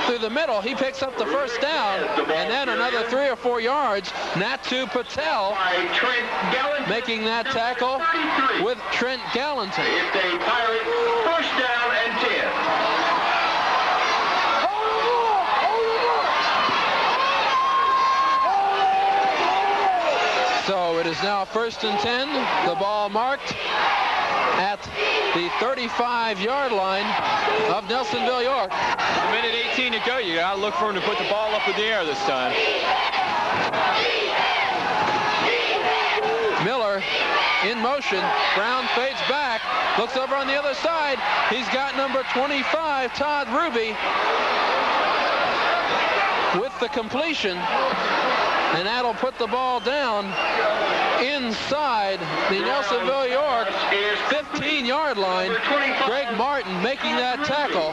through the middle. He picks up the 1st down, and then another 3 or 4 yards. Natu Patel making that tackle with Trent Gallatin. It's a Pirate 1st down and 10. So it is now 1st and 10. The ball marked at the 35-yard line of Nelsonville-York. A minute 18 to go. You got to look for him to put the ball up in the air this time. Miller in motion. Brown fades back. Looks over on the other side. He's got number 25, Todd Ruby, with the completion. And that'll put the ball down inside the Nelsonville-York 15-yard line. Greg Martin making that tackle.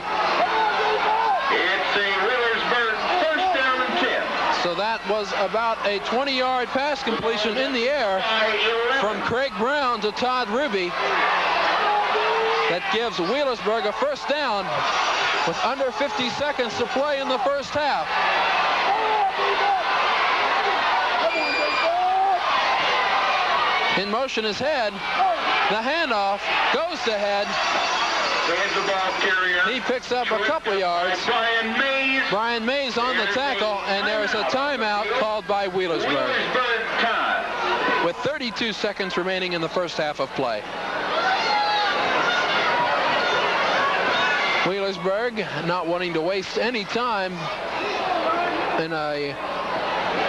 It's a Wheelersburg 1st down and 10. So that was about a 20-yard pass completion in the air from Craig Brown to Todd Ruby. That gives Wheelersburg a 1st down with under 50 seconds to play in the first half. In motion is Head. The handoff goes to Head. There's the ball carrier. He picks up a couple yards. Brian Mays on the tackle, and there's a timeout called by Wheelersburg. With 32 seconds remaining in the first half of play. Wheelersburg not wanting to waste any time in a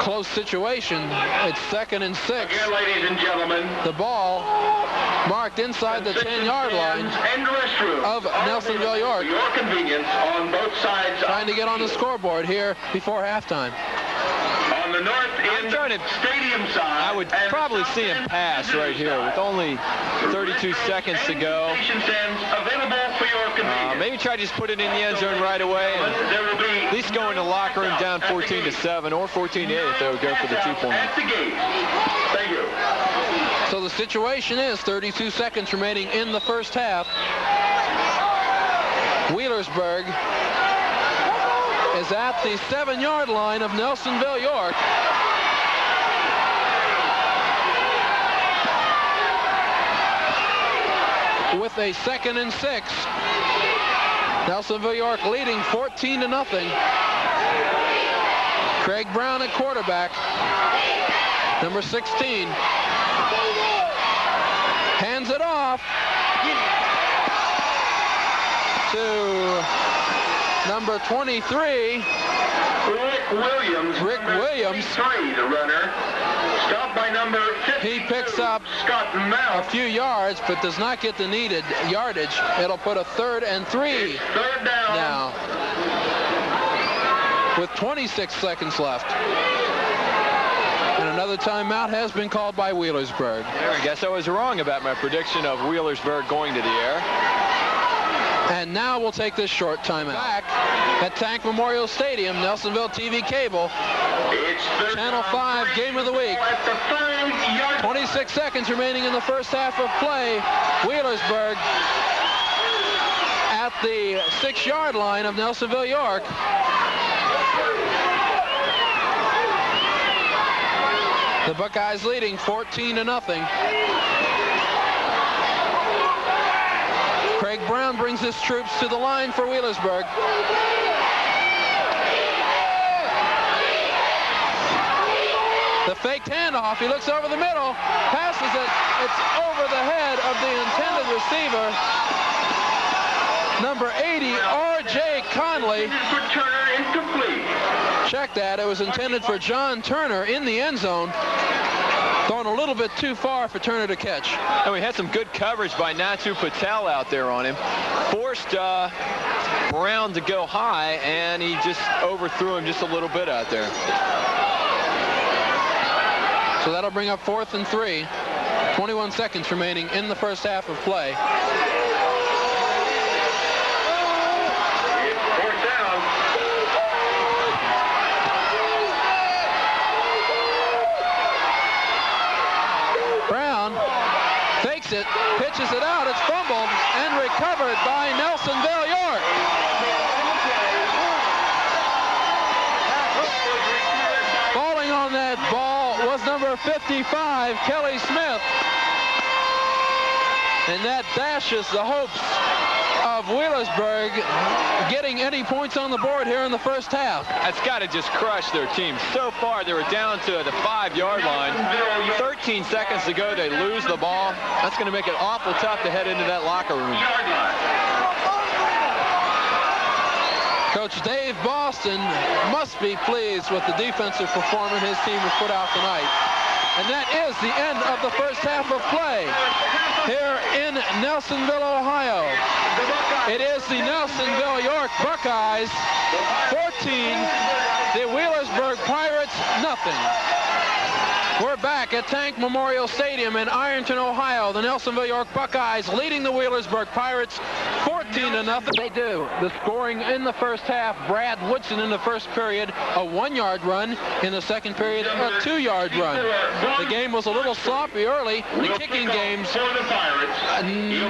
close situation. It's 2nd and 6. Again, ladies and gentlemen, The ball marked inside the 10-yard line of Nelsonville-York. Your convenience on both sides. Trying to get on the scoreboard here before halftime. On the north end stadium side. I would probably see him pass right here with only 32 seconds to go. Available for your convenience. Maybe try to just put it in the end zone right away and There will be at least go in the locker room down 14-7 or 14-8 if they would go for the 2-point. at the gate. Thank you. So the situation is 32 seconds remaining in the first half. Wheelersburg is at the 7-yard line of Nelsonville-York. With a 2nd and 6. Nelsonville-York leading 14-0. Craig Brown at quarterback. Number 16. Hands it off to number 23. Rick Williams. 3, the runner. Stopped by number 50. He picks up Scott a Mount. few yards, but does not get the needed yardage. It'll put a 3rd and 3 Third down. now, with 26 seconds left. And another timeout has been called by Wheelersburg. I guess I was wrong about my prediction of Wheelersburg going to the air. And now we'll take this short timeout. Back at Tank Memorial Stadium, Nelsonville TV Cable, It's third Channel down, 5, three. game of the week. At the 5-yard 26 seconds remaining in the first half of play. Wheelersburg at the 6-yard line of Nelsonville-York. The Buckeyes leading 14-0. Craig Brown brings his troops to the line for Wheelersburg. The faked handoff. He looks over the middle, passes it. It's over the head of the intended receiver, number 80, R.J. Conley. for Turner, incomplete. Check that. It was intended for John Turner in the end zone. Thrown a little bit too far for Turner to catch. And we had some good coverage by Natu Patel out there on him. Forced Brown to go high, and he just overthrew him just a little bit out there. So that'll bring up 4th and 3. 21 seconds remaining in the first half of play. Fourth down. Brown fakes it, pitches it out. It's fumbled and recovered by Nelsonville-York. Falling on that ball was number 55, Kelly Smith. And that dashes the hopes of Wheelersburg getting any points on the board here in the first half. That's got to just crush their team. So far, they were down to the 5-yard line. 13 seconds to go, they lose the ball. That's going to make it awful tough to head into that locker room. Coach Dave Boston must be pleased with the defensive performance his team has put out tonight. And that is the end of the first half of play here in Nelsonville, Ohio. It is the Nelsonville-York Buckeyes 14, the Wheelersburg Pirates nothing. We're back at Tank Memorial Stadium in Ironton, Ohio. The Nelsonville-York Buckeyes leading the Wheelersburg Pirates 14-0. They do. The scoring in the first half, Brad Woodson in the first period, a 1-yard run. In the second period, a 2-yard run. The game was a little sloppy early. The kicking games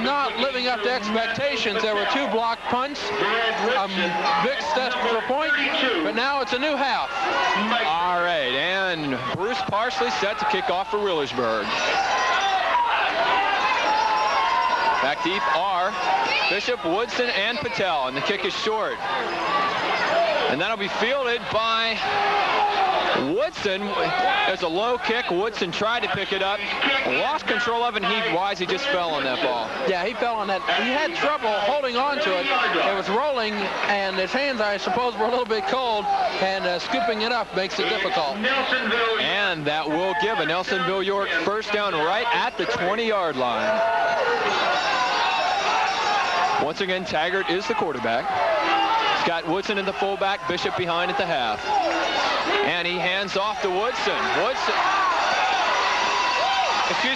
not living up to expectations. There were 2 blocked punts, a big step for a point, but now it's a new half. All right, and Bruce Parsley set to kick off for Wheelersburg. Back deep are Bishop, Woodson, and Patel, and the kick is short. And that'll be fielded by Woodson, there's a low kick. Woodson tried to pick it up, lost control of it, and he just fell on that ball. Yeah, he fell on that. He had trouble holding on to it. It was rolling, and his hands, I suppose, were a little bit cold, and scooping it up makes it difficult. And that will give a Nelsonville-York first down right at the 20-yard line. Once again, Taggart is the quarterback. Scott Woodson in the fullback, Bishop behind at the half. And he hands off to Woodson.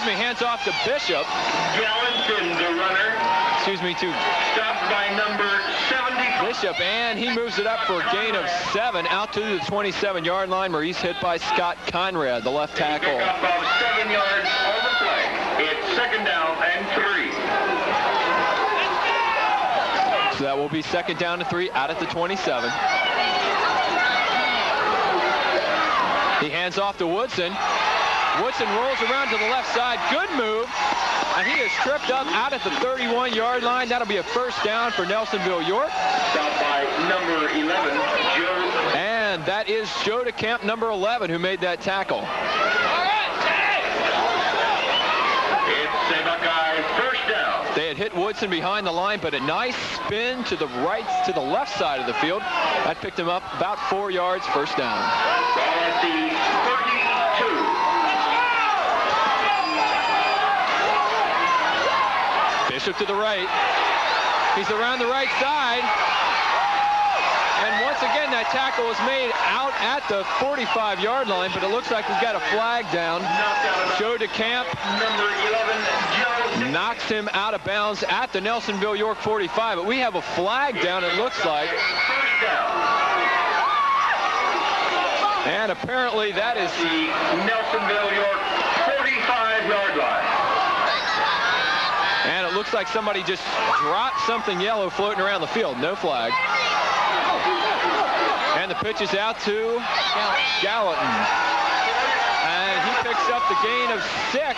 Hands off to Bishop. Gallatin, the runner. Stopped by number 70. Bishop, and he moves it up for a gain of 7 out to the 27-yard line where he's hit by Scott Conrad, the left tackle. Pick up of 7 yards on the play. It's 2nd down and 3. So that will be 2nd down and 3 out at the 27. He hands off to Woodson. Woodson rolls around to the left side. Good move. And he is tripped up out at the 31-yard line. That'll be a first down for Nelsonville-York. Stopped by number 11, Joe. And that is Joe DeCamp, number 11, who made that tackle. It's a Buckeye first down. They had hit Woodson behind the line, but a nice spin to the left side of the field. That picked him up about 4 yards, first down. Ball at the 32. Bishop to the right. He's around the right side. And once again, that tackle was made out at the 45-yard line, but it looks like we've got a flag down. Joe DeCamp Number 11, Joe. knocks him out of bounds at the Nelsonville-York 45, but we have a flag down, it looks like. First down. And apparently that is The Nelsonville-York 45-yard line. And it looks like somebody just dropped something yellow floating around the field. No flag. And the pitch is out to Gallatin. And he picks up the gain of 6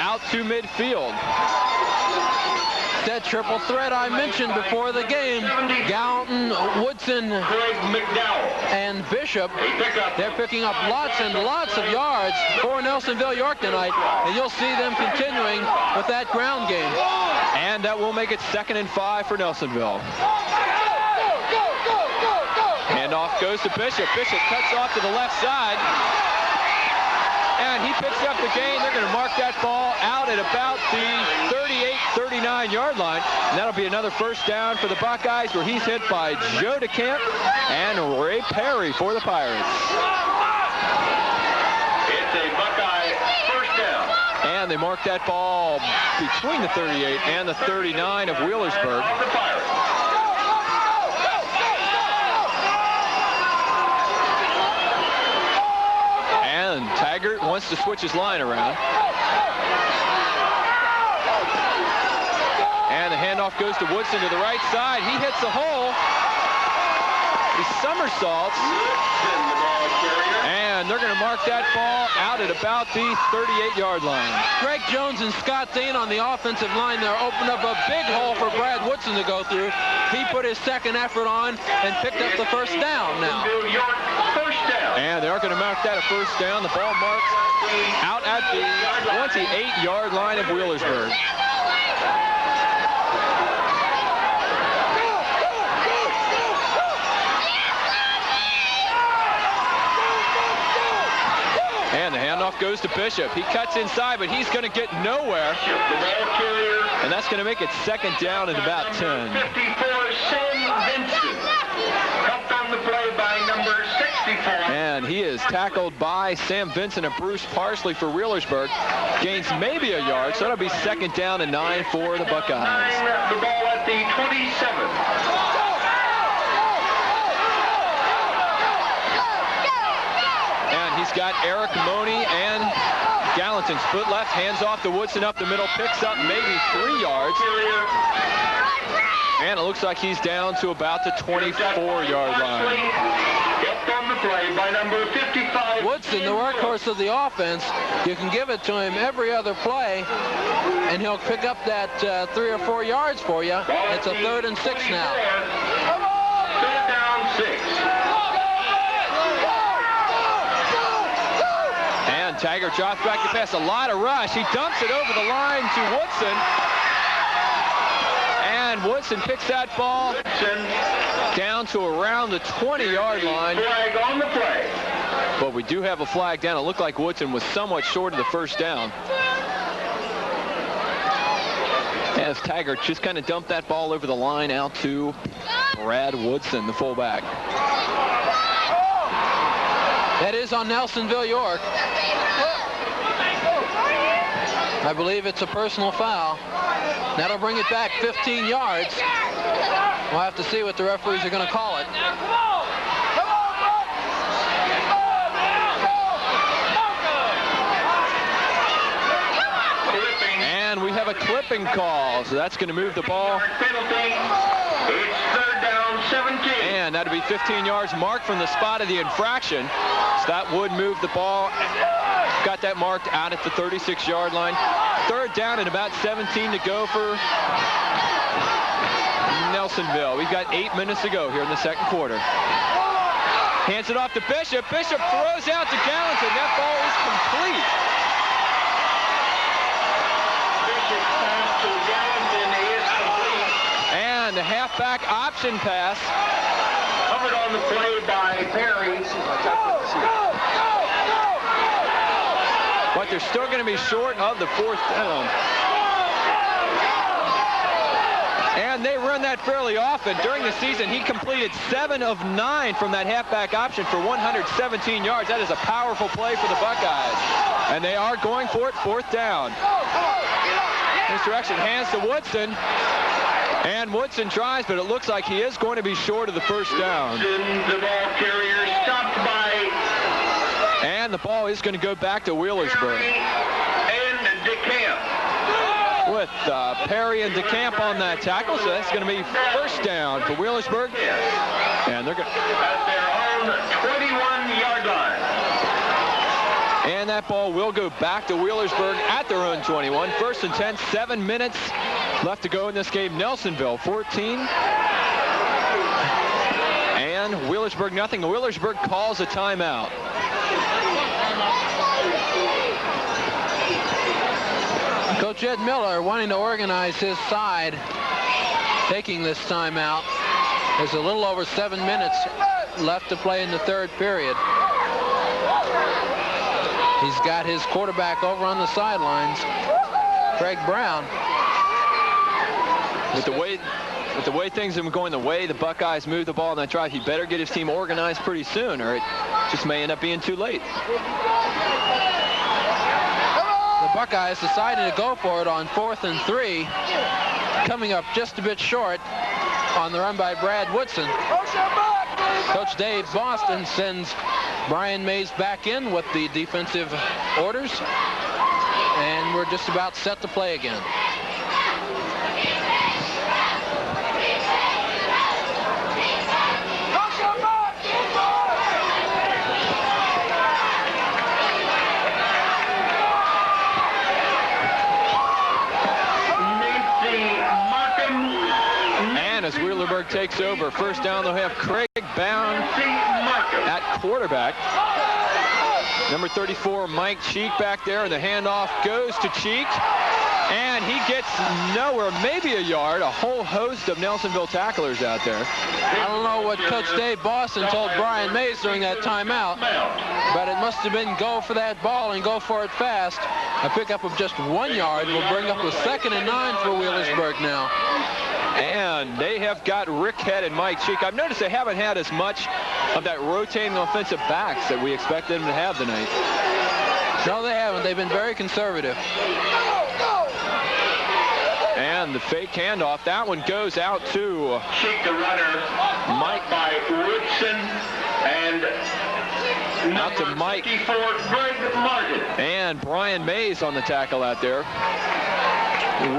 out to midfield. That triple threat I mentioned before the game. Gallatin, Woodson, Craig McDowell. and Bishop. They're picking up lots and lots of yards for Nelsonville-York tonight, and you'll see them continuing with that ground game. And that will make it 2nd and 5 for Nelsonville. Handoff goes to Bishop. Bishop cuts off to the left side. And he picks up the gain. They're going to mark that ball out at about the 39-yard line. And that'll be another first down for the Buckeyes, where he's hit by Joe DeCamp and Ray Perry for the Pirates. It's a Buckeye first down. And they mark that ball between the 38 and the 39 of Wheelersburg. The Pirates. And Taggart wants to switch his line around. And the handoff goes to Woodson to the right side. He hits the hole. He somersaults. And they're going to mark that ball out at about the 38-yard line. Greg Jones and Scott Dean on the offensive line there opened up a big hole for Brad Woodson to go through. He put his second effort on and picked up the first down now. First down. And they are going to mark that a first down. The ball marks out at the 28-yard line of Wheelersburg. And the handoff goes to Bishop. He cuts inside, but he's going to get nowhere. And that's going to make it 2nd down and about 10. 54, Sam Vincent. Helped on the play by number 64. And he is tackled by Sam Vincent and Bruce Parsley for Wheelersburg. Gains maybe a yard, so that'll be 2nd down and 9 for the Buckeyes. The ball at the 27. He's got Eric Money and Gallatin split left, hands off to Woodson up the middle, picks up maybe 3 yards. And it looks like he's down to about the 24-yard line. Kept on the play by number 55. Woodson, the workhorse of the offense, you can give it to him every other play, and he'll pick up that 3 or 4 yards for you. It's a 3rd and 6 now. 3rd down 6. Taggart drops back to pass. A lot of rush. He dumps it over the line to Woodson. And Woodson picks that ball down to around the 20-yard line. Flag on the play. But we do have a flag down. It looked like Woodson was somewhat short of the first down. As Taggart just kind of dumped that ball over the line out to Brad Woodson, the fullback. That is on Nelsonville-York. I believe it's a personal foul. That'll bring it back 15 yards. We'll have to see what the referees are going to call it. And we have a clipping call, so that's going to move the ball. Penalty. It's third down, 17. And that'll be 15 yards marked from the spot of the infraction. So that would move the ball. Got that marked out at the 36-yard line. Third down and about 17 to go for Nelsonville. We've got 8 minutes to go here in the second quarter. Hands it off to Bishop. Bishop throws out to Gallatin. That ball is complete. Bishop pass to Gallatin is complete. And the halfback option pass. Covered on the play by Perry. But they're still going to be short of the fourth down. And they run that fairly often. During the season, he completed 7 of 9 from that halfback option for 117 yards. That is a powerful play for the Buckeyes. And they are going for it, fourth down. Misdirection, hands to Woodson. And Woodson tries, but it looks like he is going to be short of the first down. The ball carrier stopped by... And the ball is going to go back to Wheelersburg. And DeCamp. With Perry and DeCamp on that tackle, so that's going to be first down for Wheelersburg. And they're going at their own 21-yard line. And that ball will go back to Wheelersburg at their own 21. First and 10, 7 minutes left to go in this game. Nelsonville 14. And Wheelersburg nothing. Wheelersburg calls a timeout. Coach Ed Miller wanting to organize his side, taking this timeout. There's a little over 7 minutes left to play in the third period. He's got his quarterback over on the sidelines, Craig Brown. With the way things have been going, the way the Buckeyes move the ball on that drive, he better get his team organized pretty soon, or it just may end up being too late. The Buckeyes decided to go for it on 4th and 3, coming up just a bit short on the run by Brad Woodson. Coach Dave Boston sends Brian Mays back in with the defensive orders, and we're just about set to play again. As Wheelersburg takes over, first down, they'll have Craig Bound at quarterback. Number 34, Mike Cheek back there, and the handoff goes to Cheek. And he gets nowhere, maybe a yard, a whole host of Nelsonville tacklers out there. I don't know what Coach Dave Boston told Brian Mays during that timeout, but it must have been go for that ball and go for it fast. A pickup of just 1 yard will bring up a 2nd and 9 for Wheelersburg now. And they have got Rick Head and Mike Cheek. I've noticed they haven't had as much of that rotating offensive backs that we expected them to have tonight. No, they haven't. They've been very conservative. And the fake handoff, that one goes out to Cheek, the runner, Mike by Woodson, and out to Mike 54, Greg Martin. And Brian Mays on the tackle out there,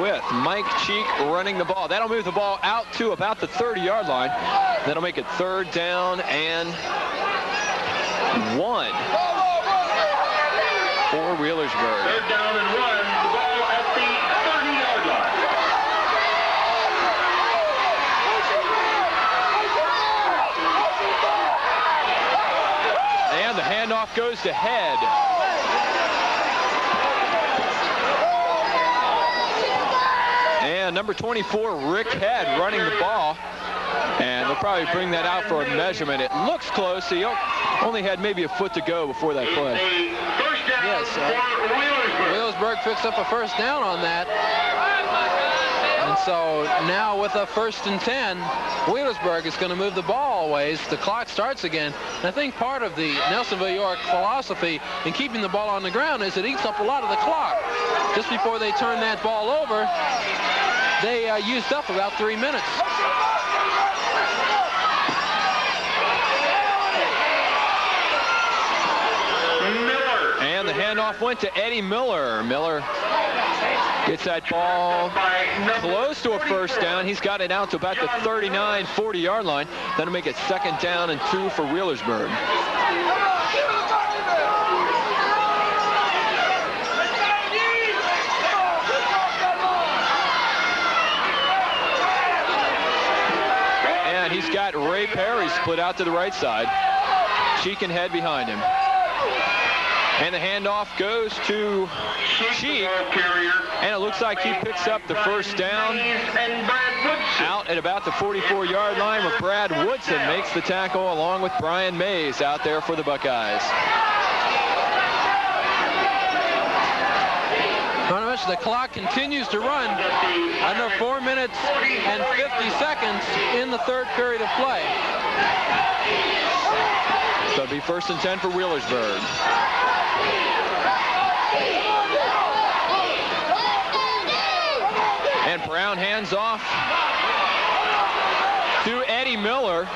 with Mike Cheek running the ball. That'll move the ball out to about the 30-yard line. That'll make it third down and 1 for Wheelersburg. Third down and 1, the ball at the 30-yard line. And the handoff goes to Head. number 24, Rick Head, running the ball. And they'll probably bring that out for a measurement. It looks close. He only had maybe a foot to go before that play. First down for Wheelersburg. Wheelersburg picks up a first down on that. And so now with a 1st and 10, Wheelersburg is going to move the ball a ways. The clock starts again. And I think part of the Nelsonville-York philosophy in keeping the ball on the ground is it eats up a lot of the clock. Just before they turn that ball over, they used up about 3 minutes. And the handoff went to Eddie Miller. Miller gets that ball close to a first down. He's got it out to about the 39, 40-yard line. That'll make it 2nd down and 2 for Wheelersburg. And he's got Ray Perry split out to the right side. Cheek and Head behind him. And the handoff goes to Cheek, and it looks like he picks up the first down out at about the 44-yard line, where Brad Woodson makes the tackle along with Brian Mays out there for the Buckeyes. Not much. The clock continues to run. Under 4 minutes and 50 seconds in the 3rd period of play. So it'll be 1st and 10 for Wheelersburg. And Brown hands off to Eddie Miller.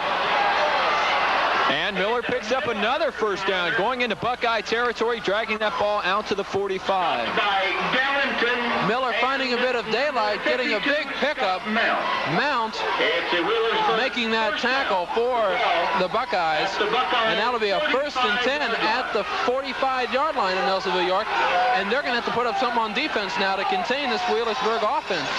And Miller picks up another first down, going into Buckeye territory, dragging that ball out to the 45. Miller finding a bit of daylight, getting a big pickup. Mount making that tackle for the Buckeyes. And that'll be a 1st and 10 at the 45-yard line in Nelsonville-York. And they're going to have to put up something on defense now to contain this Wheelersburg offense.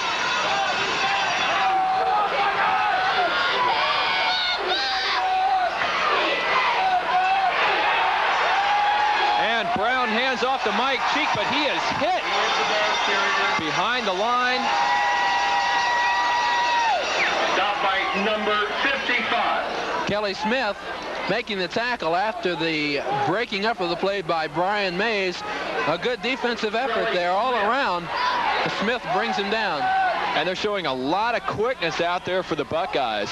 Brown hands off to Mike Cheek, but he is hit behind the line. Stopped by number 55. Kelly Smith making the tackle after the breaking up of the play by Brian Mays. A good defensive effort there all around. Smith brings him down. And they're showing a lot of quickness out there for the Buckeyes.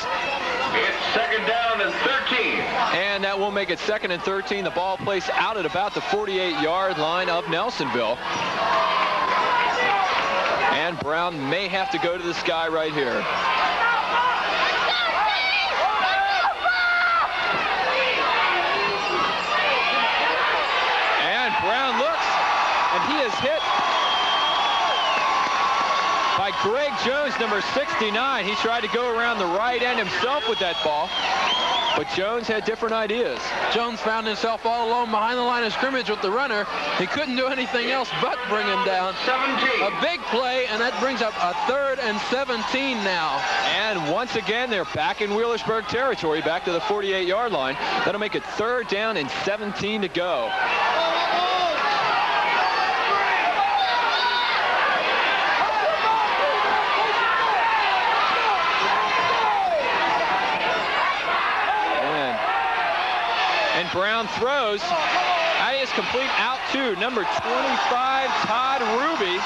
It's 2nd down and 13. And that will make it 2nd and 13. The ball placed out at about the 48-yard line of Nelsonville. And Brown may have to go to the sky right here. And Brown looks, and he is hit by Greg Jones, number 69. He tried to go around the right end himself with that ball, but Jones had different ideas. Jones found himself all alone behind the line of scrimmage with the runner. He couldn't do anything else but bring him down. 17. A big play, and that brings up a 3rd and 17 now. And once again, they're back in Wheelersburg territory, back to the 48-yard line. That'll make it 3rd down and 17 to go. And Brown throws. That is complete out to number 25, Todd Ruby.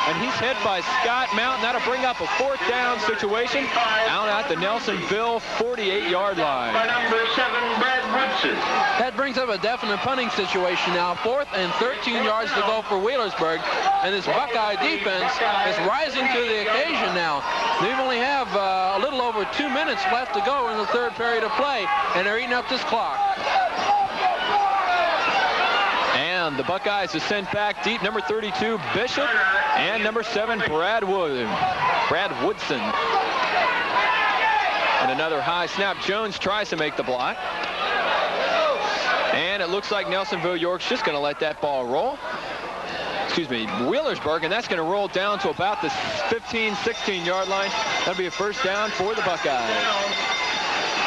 And he's hit by Scott Mountain. That'll bring up a 4th down situation out at the Nelsonville 48-yard line. By number 7, Brad Woodson. That brings up a definite punting situation now. 4th and 13 yards to go for Wheelersburg. And this Buckeye defense is rising to the occasion now. They only have a little over 2 minutes left to go in the 3rd period of play, and they're eating up this clock. And the Buckeyes are sent back deep. Number 32, Bishop, and number 7, Brad Woodson. And another high snap. Jones tries to make the block. And it looks like Nelsonville-York's just going to let that ball roll. Wheelersburg, and that's going to roll down to about the 15, 16-yard line. That'll be a 1st down for the Buckeyes.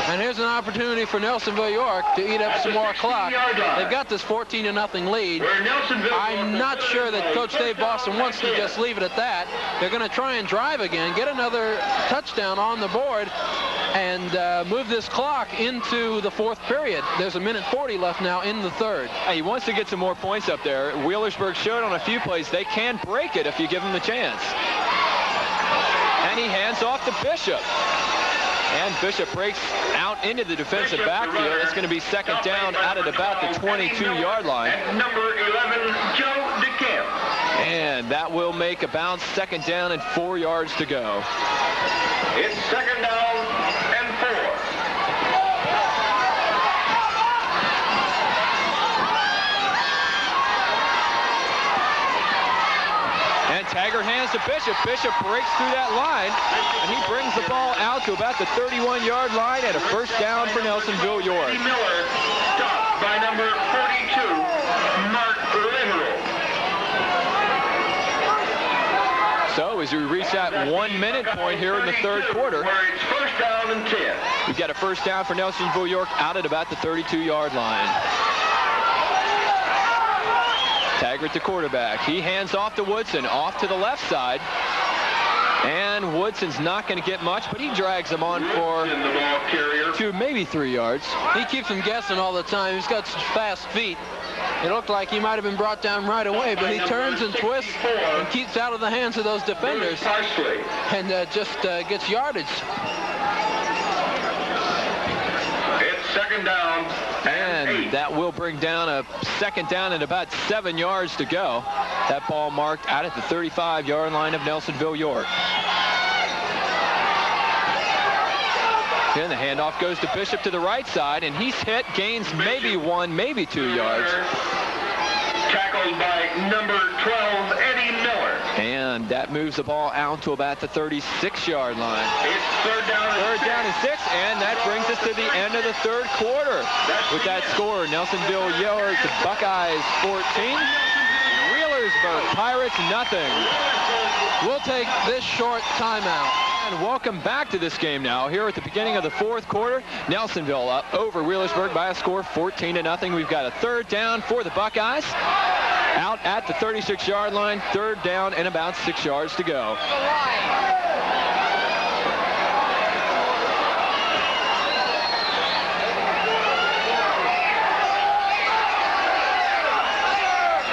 And here's an opportunity for Nelsonville-York to eat up some more clock. They've got this 14-0 lead. I'm not sure that Coach Dave Boston wants to just leave it at that. They're going to try and drive again, get another touchdown on the board, and move this clock into the fourth period. There's 1:40 left now in the third. He wants to get some more points up there. Wheelersburg showed on a few plays they can break it if you give them the chance. And he hands off to Bishop. And Bishop breaks out into the defensive backfield. It's going to be second down out at about the 22-yard line. Number 11, Joe DeCamp. And that will make about second down and 4 yards to go. It's second down and 4. And Taggart hands to Bishop. Bishop breaks through that line, and he brings the ball out to about the 31-yard line at a first down for Nelsonville-York. Miller, stopped by number 42, Mark Liverell. So as we reach that 1 minute point here in the third quarter, Where it's first down and 10. we've got a first down for Nelsonville-York out at about the 32-yard line. Taggart, the quarterback. He hands off to Woodson, off to the left side. And Woodson's not going to get much, but he drags him on for In the ball carrier. 2, maybe 3 yards. He keeps them guessing all the time. He's got such fast feet. It looked like he might have been brought down right away, but he turns and twists and keeps out of the hands of those defenders Precisely. and just gets yardage. It's second down and 8. And that will bring down a second down and about 7 yards to go. That ball marked out at the 35-yard line of Nelsonville-York. Then the handoff goes to Bishop to the right side, and he's hit, gains maybe 1, maybe 2 yards. Tackled by number 12, Eddie Miller. And that moves the ball out to about the 36-yard line. It's third down and 6, and that brings us to the end of the third quarter. With that score, Nelsonville-York, the Buckeyes 14, Wheelersburg Pirates nothing. We'll take this short timeout. And welcome back to this game now. Here at the beginning of the fourth quarter, Nelsonville up over Wheelersburg by a score of 14-0. We've got a third down for the Buckeyes. Out at the 36-yard line, third down and about 6 yards to go.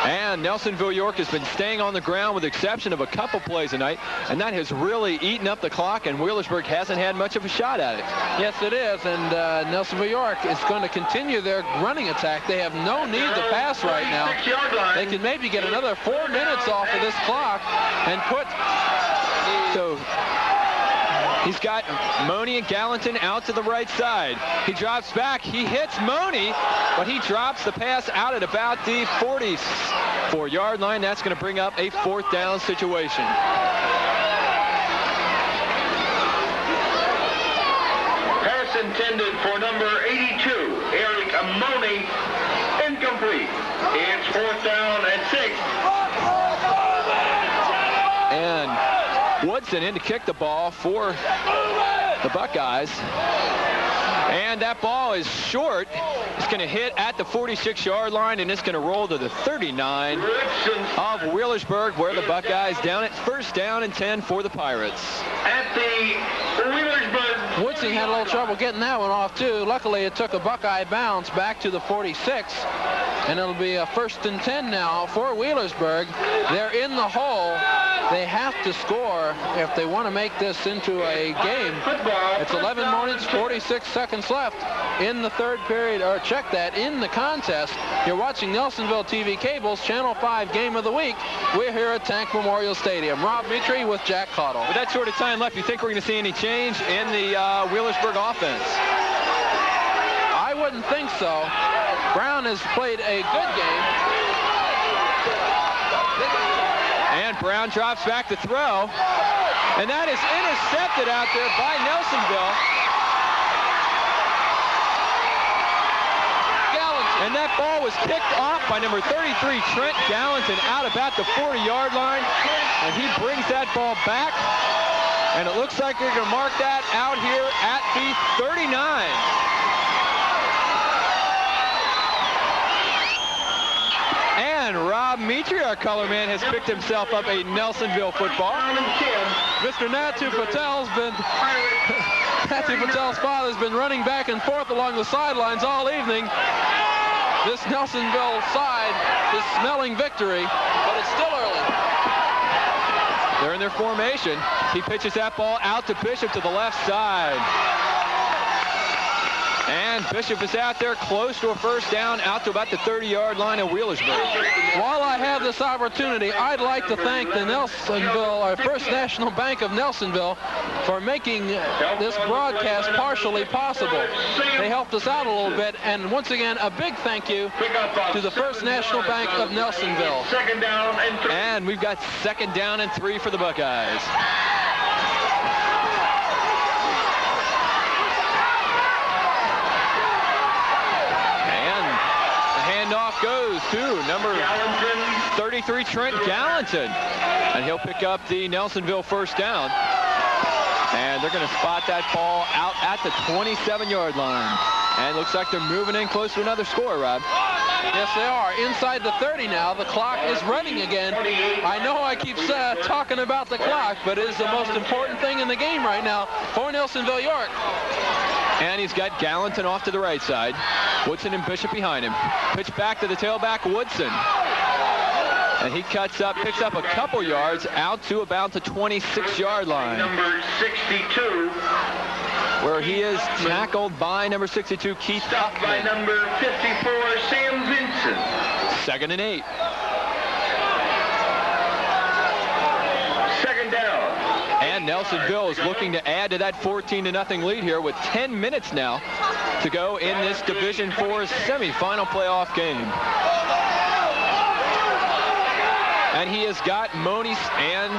And Nelsonville-York has been staying on the ground with the exception of a couple plays tonight, and that has really eaten up the clock, and Wheelersburg hasn't had much of a shot at it. Yes, it is, and Nelsonville-York is going to continue their running attack. They have no need to pass right now. They can maybe get another 4 minutes off of this clock and put... So he's got Money and Gallatin out to the right side. He drops back. He hits Money, but he drops the pass out at about the 44-yard line. That's going to bring up a fourth down situation. Pass intended for number 82, Eric Money, incomplete. It's fourth down and 6. And Woodson in to kick the ball for the Buckeyes. And that ball is short. It's going to hit at the 46-yard line, and it's going to roll to the 39 of Wheelersburg, where the Buckeyes down at first down and 10 for the Pirates. At the Wheelersburg. Woodson had a little trouble getting that one off, too. Luckily, it took a Buckeye bounce back to the 46, and it'll be a first and 10 now for Wheelersburg. They're in the hole. They have to score if they want to make this into a game. It's 11 minutes, 46 seconds left in the third period, or check that, in the contest. You're watching Nelsonville TV Cable's Channel 5 Game of the Week. We're here at Tank Memorial Stadium. Rob Mitri with Jack Caudill. With that sort of time left, you think we're going to see any change in the Wheelersburg offense? I wouldn't think so. Brown has played a good game. And Brown drops back to throw. And that is intercepted out there by Nelsonville. And that ball was kicked off by number 33, Trent Gallatin, out about the 40-yard line. And he brings that ball back. And it looks like they're going to mark that out here at the 39. And Rob Mitri, our color man, has picked himself up a Nelsonville football. Mr. Natu Patel's father's been running back and forth along the sidelines all evening. This Nelsonville side is smelling victory, but it's still early. They're in their formation. He pitches that ball out to Bishop to the left side. And Bishop is out there close to a first down, out to about the 30-yard line of Wheelersburg. While I have this opportunity, I'd like to thank the Nelsonville, or First National Bank of Nelsonville, for making this broadcast partially possible. They helped us out a little bit, and once again, a big thank you to the First National Bank of Nelsonville. And we've got 2nd down and 3 for the Buckeyes. Handoff goes to number 33, Trent Gallatin. And he'll pick up the Nelsonville first down. And they're going to spot that ball out at the 27-yard line. And looks like they're moving in close to another score, Rob. Yes, they are. Inside the 30 now. The clock is running again. I know I keep talking about the clock, but it is the most important thing in the game right now for Nelsonville-York. And he's got Gallatin off to the right side. Woodson and Bishop behind him. Pitch back to the tailback, Woodson. And he picks up a couple yards out to about the 26-yard line. Number 62. Where he is tackled by number 62, Keith Stopped by Huffman. number 54, Sam Vincent. 2nd and 8. Second down. And Nelsonville is looking to add to that 14-0 lead here with 10 minutes now to go in this Division IV semifinal playoff game. And he has got Moniz and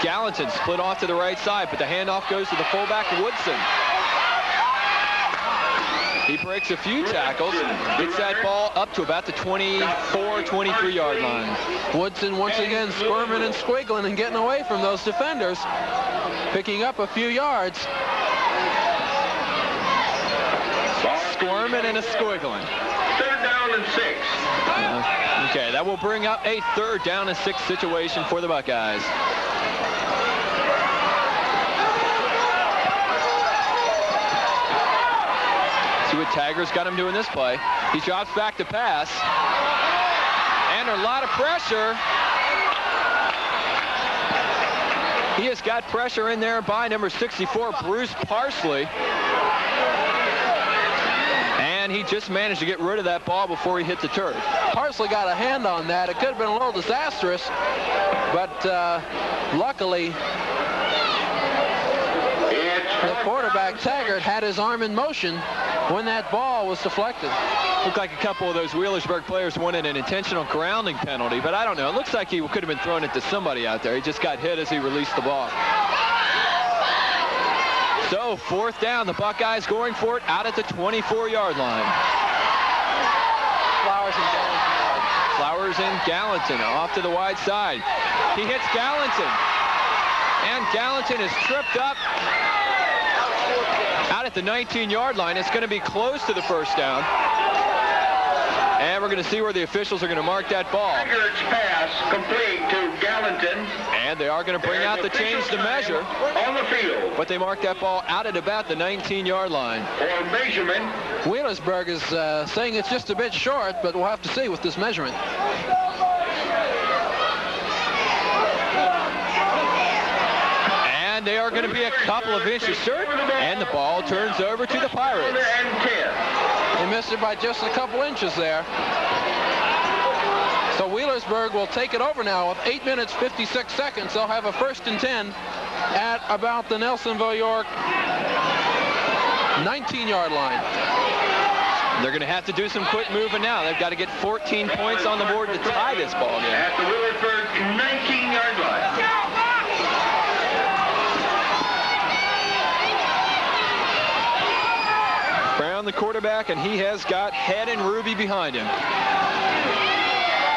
Gallatin split off to the right side, but the handoff goes to the fullback, Woodson. He breaks a few tackles, gets that ball up to about the 24, 23-yard line. Woodson once again squirming and squiggling and getting away from those defenders, picking up a few yards. Squirming and a squiggling. 3rd down and 6. Okay, that will bring up a 3rd down and 6 situation for the Buckeyes. See what Taggart's got him doing this play. He drops back to pass. And a lot of pressure. He has got pressure in there by number 64, Bruce Parsley. And he just managed to get rid of that ball before he hit the turf. Parsley got a hand on that. It could have been a little disastrous, but luckily the quarterback, Taggart, had his arm in motion when that ball was deflected. Looked like a couple of those Wheelersburg players wanted an intentional grounding penalty, but I don't know. It looks like he could have been throwing it to somebody out there. He just got hit as he released the ball. So 4th down, the Buckeyes going for it out at the 24-yard line. Flowers and Gallatin off to the wide side. He hits Gallatin. And Gallatin is tripped up out at the 19-yard line. It's going to be close to the first down. And we're going to see where the officials are going to mark that ball. Taggart's pass complete to Gallatin. And they are going to bring out the change to measure. On the field. But they mark that ball out at about the 19-yard line. For measurement. Wheelersburg is saying it's just a bit short, but we'll have to see with this measurement. And they are going to be a couple of inches short, and the ball turns over to the Pirates. They missed it by just a couple inches there. So Wheelersburg will take it over now with 8 minutes, 56 seconds. They'll have a 1st and 10 at about the Nelsonville-York 19-yard line. They're going to have to do some quick moving now. They've got to get 14 points on the board to tie this ball game. At the Wheelersburg 19-yard line. Brown, the quarterback, and he has got Head and Ruby behind him.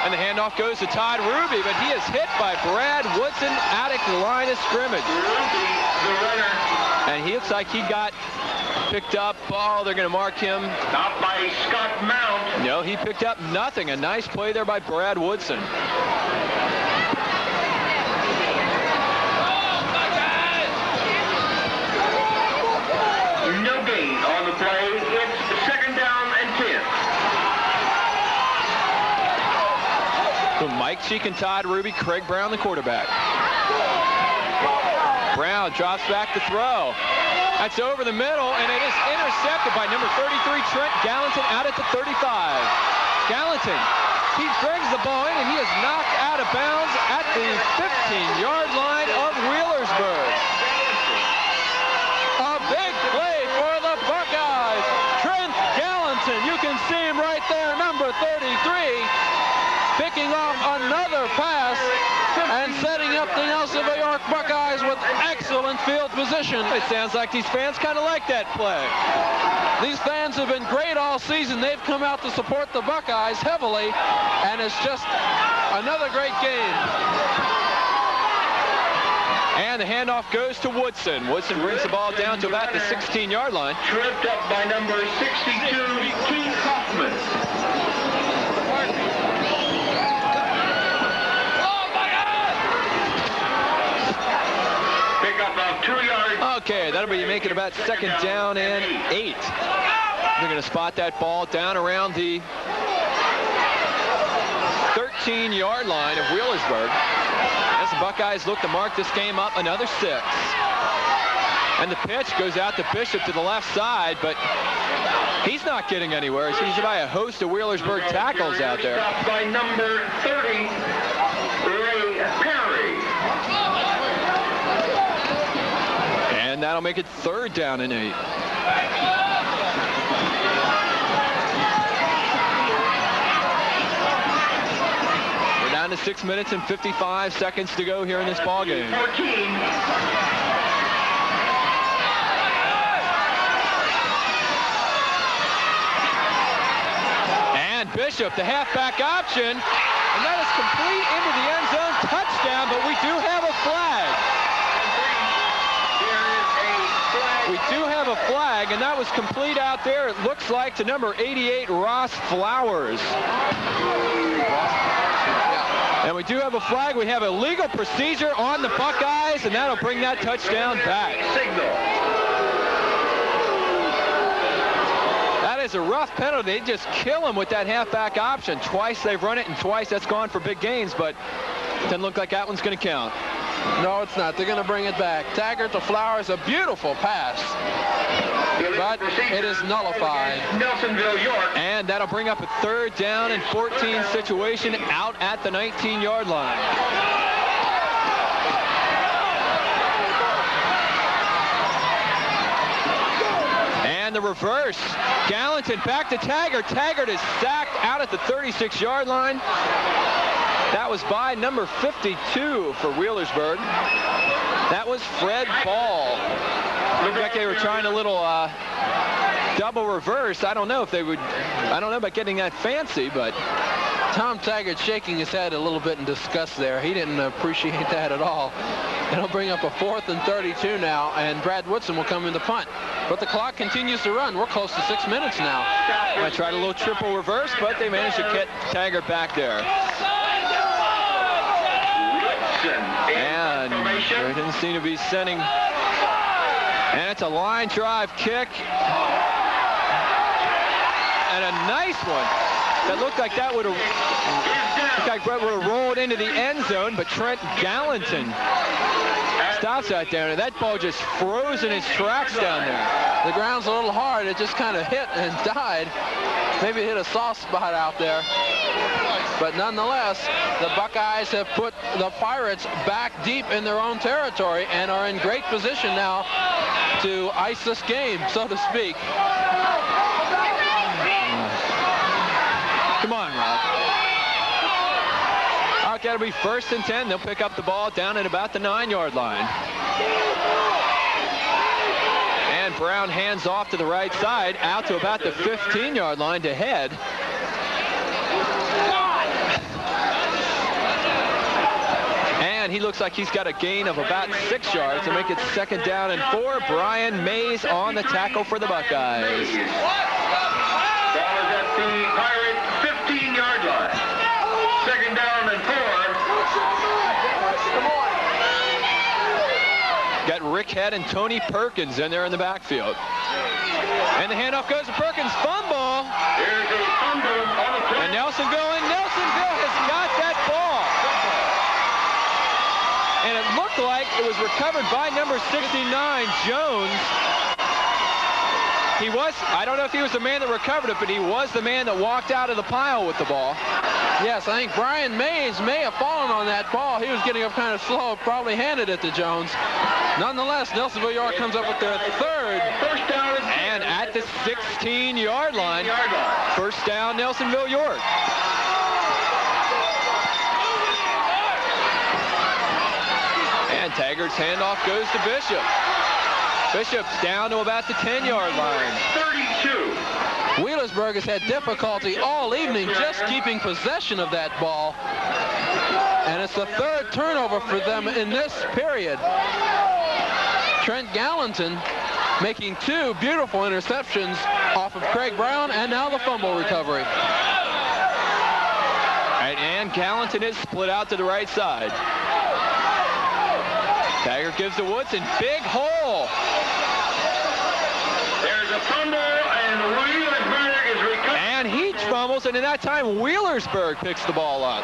And the handoff goes to Todd Ruby, but he is hit by Brad Woodson. Woodson out at the line of scrimmage. And he looks like he got picked up. Oh, they're going to mark him. Not by Scott Mount. No, he picked up nothing. A nice play there by Brad Woodson. No gain on the play. It's 2nd down and 10. So Mike Cheek and Todd Ruby, Craig Brown, the quarterback. Brown drops back to throw. That's over the middle, and it is intercepted by number 33, Trent Gallatin, out at the 35. Gallatin, he brings the ball in, and he is knocked out of bounds at the 15-yard line of Wheelersburg. A big play for the Buckeyes. Trent Gallatin, you can see him right there, number 33, picking off another pass and setting up the Nelsonville-York Buckeyes with excellent field position. It sounds like these fans kind of like that play. These fans have been great all season. They've come out to support the Buckeyes heavily, and it's just another great game. And the handoff goes to Woodson. Woodson brings the ball down to about the 16-yard line. Tripped up by number 62, Keith Hoffman. About 2 yards. Okay, that'll be making about 2nd down and 8. They're going to spot that ball down around the 13-yard line of Wheelersburg. As the Buckeyes look to mark this game up another 6. And the pitch goes out to Bishop to the left side, but he's not getting anywhere. He's by a host of Wheelersburg tackles out there. By number 30, Ray Perry. And that'll make it 3rd down and 8. We're down to 6 minutes and 55 seconds to go here in this ball game. 14. And Bishop, the halfback option, and that is complete into the end zone, touchdown, but we do have a flag. We do have a flag, and that was complete out there. It looks like to number 88, Ross Flowers. And we do have a flag. We have a legal procedure on the Buckeyes, and that'll bring that touchdown back. That is a rough penalty. They just kill him with that halfback option. Twice they've run it, and twice that's gone for big gains, but it doesn't look like that one's going to count. No, it's not. They're going to bring it back. Taggart to Flowers, a beautiful pass, but it is nullified. Nelsonville-York. And that'll bring up a 3rd down and 14 situation out at the 19-yard line. And the reverse. Gallatin back to Taggart. Taggart is sacked out at the 36-yard line. That was by number 52 for Wheelersburg. That was Fred Ball. Looked like they were trying a little double reverse. I don't know about getting that fancy, but Tom Taggart shaking his head a little bit in disgust there. He didn't appreciate that at all. It'll bring up a 4th and 32 now, and Brad Woodson will come in the punt. But the clock continues to run. We're close to 6 minutes now. I tried a little triple reverse, but they managed to get Taggart back there. And there didn't seem to be sending. And it's a line drive kick. And a nice one. That looked like that would have rolled into the end zone, but Trent Gallatin stops that down, and that ball just froze in its tracks down there. The ground's a little hard. It just kind of hit and died. Maybe it hit a soft spot out there. But nonetheless, the Buckeyes have put the Pirates back deep in their own territory and are in great position now to ice this game, so to speak. Come on, Rob. Okay, it'll be 1st and 10. They'll pick up the ball down at about the 9-yard line. And Brown hands off to the right side, out to about the 15-yard line to head. And he looks like he's got a gain of about 6 yards to make it 2nd down and 4. Brian Mays on the tackle for the Buckeyes. Ball is at the Pirate 15-yard line. 2nd down and 4. Got Rick Head and Tony Perkins in there in the backfield. And the handoff goes to Perkins. Fumble. There's a fumble on the play. And Nelsonville has got that ball. And it looked like it was recovered by number 69, Jones. I don't know if he was the man that recovered it, but he was the man that walked out of the pile with the ball. Yes, I think Brian Mays may have fallen on that ball. He was getting up kind of slow, probably handed it to Jones. Nonetheless, Nelsonville-York comes up with their 3rd. First down And at the 16-yard line, 1st down, Nelsonville-York. And Taggart's handoff goes to Bishop. Bishop's down to about the 10-yard line. 32. Wheelersburg has had difficulty all evening just keeping possession of that ball. And it's the 3rd turnover for them in this period. Trent Gallatin making 2 beautiful interceptions off of Craig Brown, and now the fumble recovery. And Gallatin is split out to the right side. Taggart gives to Woodson. Big hole. There's a fumble, and Wheelersburg is recovered. And he fumbles, and in that time, Wheelersburg picks the ball up.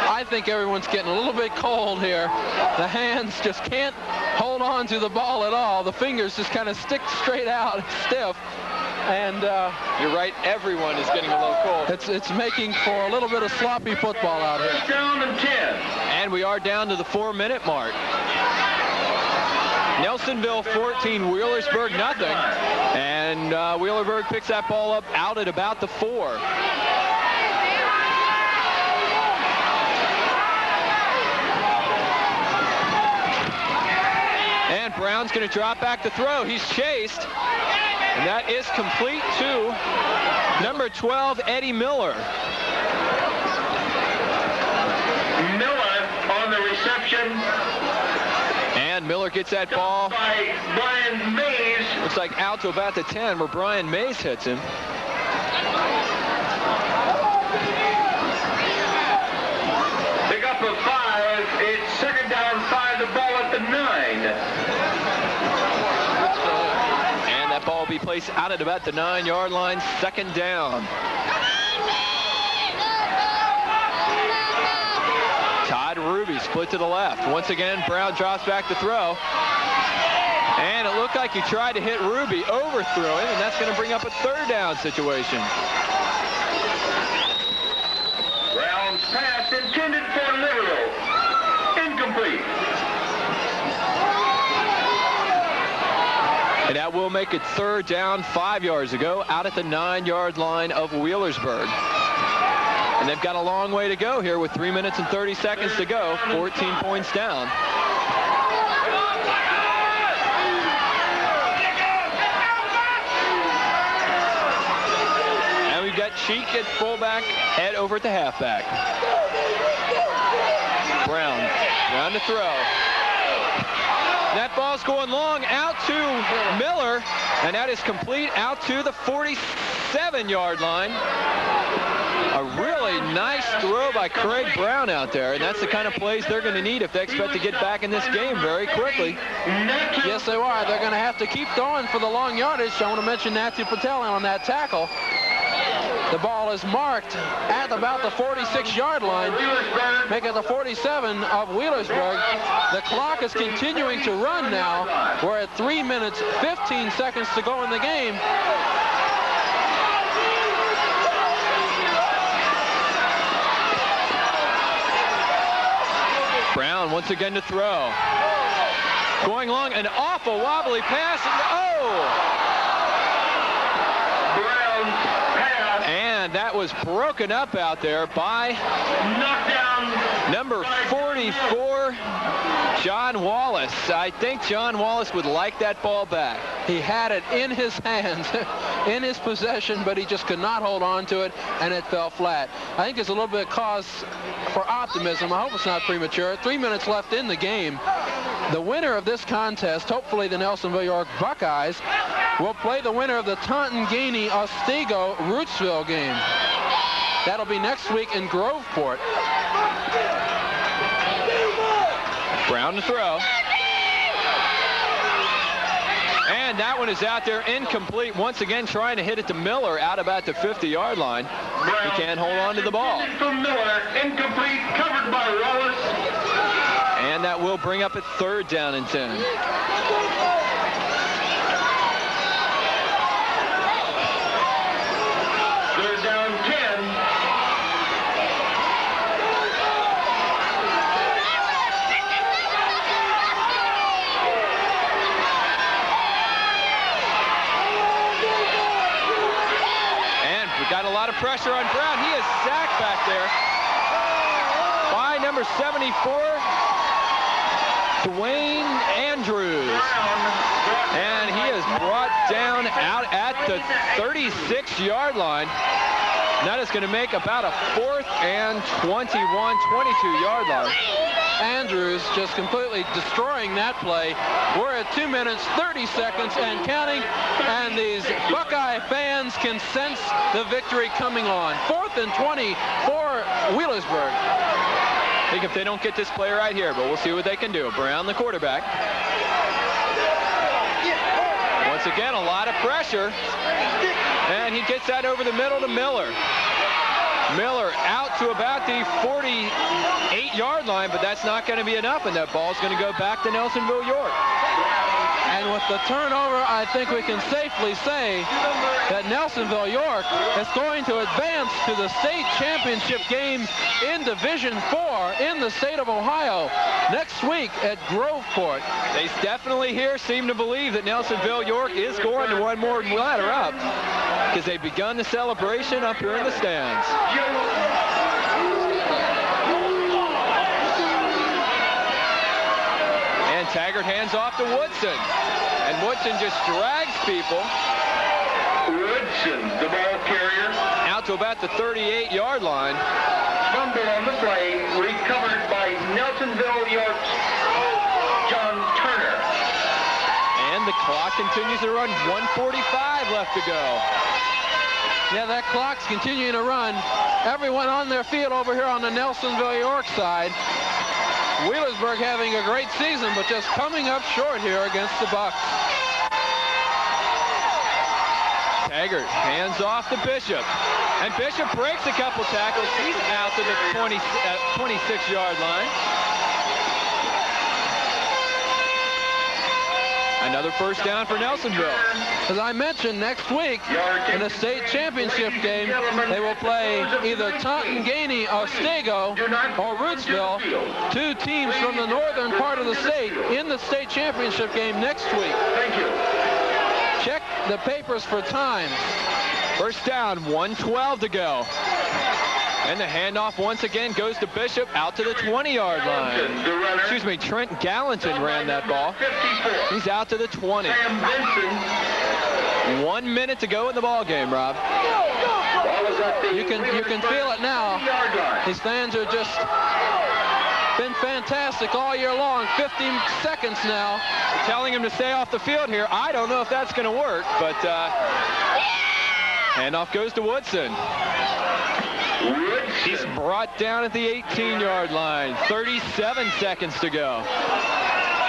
I think everyone's getting a little bit cold here. The hands just can't hold on to the ball at all. The fingers just kind of stick straight out, stiff. And you're right, everyone is getting a little cold. It's making for a little bit of sloppy football out here. Down and 10. And we are down to the 4-minute mark. Nelsonville 14, Wheelersburg nothing. And Wheelersburg picks that ball up out at about the 4. And Brown's going to drop back to throw. He's chased. And that is complete to number 12, Eddie Miller. Miller on the reception. And Miller gets that ball. By Brian Mays. Looks like out to about the 10 where Brian Mays hits him. Pick up a 5. It's 2nd down 5. The ball at the 9. And that ball will be placed out at about the 9-yard line. 2nd down. Todd Ruby split to the left. Once again, Brown drops back to throw. And it looked like he tried to hit Ruby, overthrew him, and that's going to bring up a 3rd down situation. Brown's pass intended for Liberal. Incomplete. And that will make it 3rd down, 5 yards ago, out at the 9-yard line of Wheelersburg. And they've got a long way to go here with 3 minutes and 30 seconds to go, 14 points down. And we've got Cheek at fullback, Head over at the halfback. Brown to throw. That ball's going long out to Miller, and that is complete out to the 47-yard line. A really nice throw by Craig Brown out there, and that's the kind of plays they're going to need if they expect to get back in this game very quickly. Yes, they are. They're going to have to keep throwing for the long yardage. I want to mention Nathan Patel on that tackle. The ball is marked at about the 46-yard line, making it the 47 of Wheelersburg. The clock is continuing to run now. We're at 3 minutes, 15 seconds to go in the game. Brown once again to throw. Going long, an awful wobbly pass. And that was broken up out there by number 44, John Wallace. I think John Wallace would like that ball back. He had it in his hands. in his possession, but he just could not hold on to it, and it fell flat. I think there's a little bit of cause for optimism. I hope it's not premature. 3 minutes left in the game. The winner of this contest, hopefully the Nelsonville-York Buckeyes, will play the winner of the Taunton-Gainey-Otsego-Rootsville game. That'll be next week in Groveport. Brown to throw. And that one is out there, incomplete. Once again, trying to hit it to Miller out about the 50-yard line. He can't hold on to the ball. From Miller, incomplete, covered by Wallace. And that will bring up a 3rd down and 10. Third down 10. And we got a lot of pressure on Brown. He is sacked back there by number 74, Dwayne Andrews. And he is brought down out at the 36-yard line. And that is going to make about a 4th and 21, 22-yard line. Andrews just completely destroying that play. We're at 2 minutes, 30 seconds and counting, and these Buckeye fans can sense the victory coming on. 4th and 20 for Wheelersburg. I think if they don't get this play right here, but we'll see what they can do. Brown, the quarterback. Once again, a lot of pressure. And he gets that over the middle to Miller. Miller out to about the 48-yard line, but that's not going to be enough, and that ball's going to go back to Nelsonville-York. And with the turnover, I think we can safely say that Nelsonville-York is going to advance to the state championship game in Division 4 in the state of Ohio next week at Groveport. They definitely here seem to believe that Nelsonville-York is going to one more ladder up, because they've begun the celebration up here in the stands. And Taggart hands off to Woodson. And Woodson just drags people. Woodson, the ball carrier. Out to about the 38-yard line. Fumble on the play, recovered by Nelsonville-York's John Turner. And the clock continues to run. 1:45 left to go. Yeah, that clock's continuing to run. Everyone on their field over here on the Nelsonville-York side. Wheelersburg having a great season, but just coming up short here against the Bucks. Taggart hands off to Bishop. And Bishop breaks a couple tackles. He's out to the 26-yard line. Another 1st down for Nelsonville. As I mentioned, next week in the state championship game, they will play either Taunton-Gainey-Otsego or Rootsville, 2 teams from the northern part of the state in the state championship game next week. Thank you. Check the papers for times. 1st down, 1:12 to go. And the handoff once again goes to Bishop out to the 20-yard line. Excuse me, Trent Gallatin ran that ball. He's out to the 20. 1 minute to go in the ball game, Rob. You can feel it now. These fans are just been fantastic all year long. 15 seconds now. Telling him to stay off the field here. I don't know if that's going to work, but handoff goes to Woodson. He's brought down at the 18-yard line. 37 seconds to go.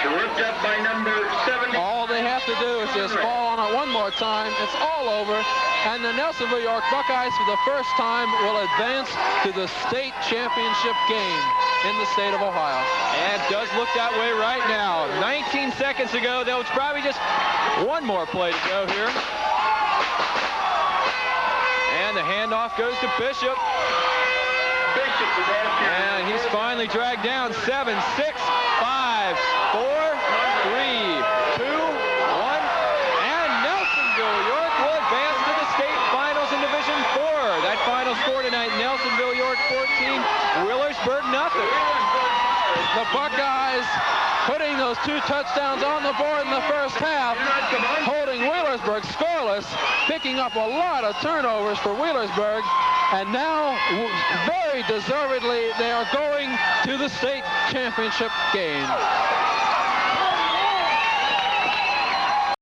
Worked up by number 7. All they have to do is just fall on it one more time. It's all over. And the Nelsonville-York Buckeyes, for the first time, will advance to the state championship game in the state of Ohio. And it does look that way right now. 19 seconds to go. There was probably just one more play to go here. And the handoff goes to Bishop. And he's finally dragged down. 7, 6, 5, 4, 3, 2, 1. And Nelsonville-York will advance to the state finals in Division 4. That final score tonight, Nelsonville-York 14, Wheelersburg nothing. The Buckeyes putting those 2 touchdowns on the board in the first half, holding Wheelersburg Wheelersburg scoreless, picking up a lot of turnovers for Wheelersburg. And now, very deservedly, they are going to the state championship game.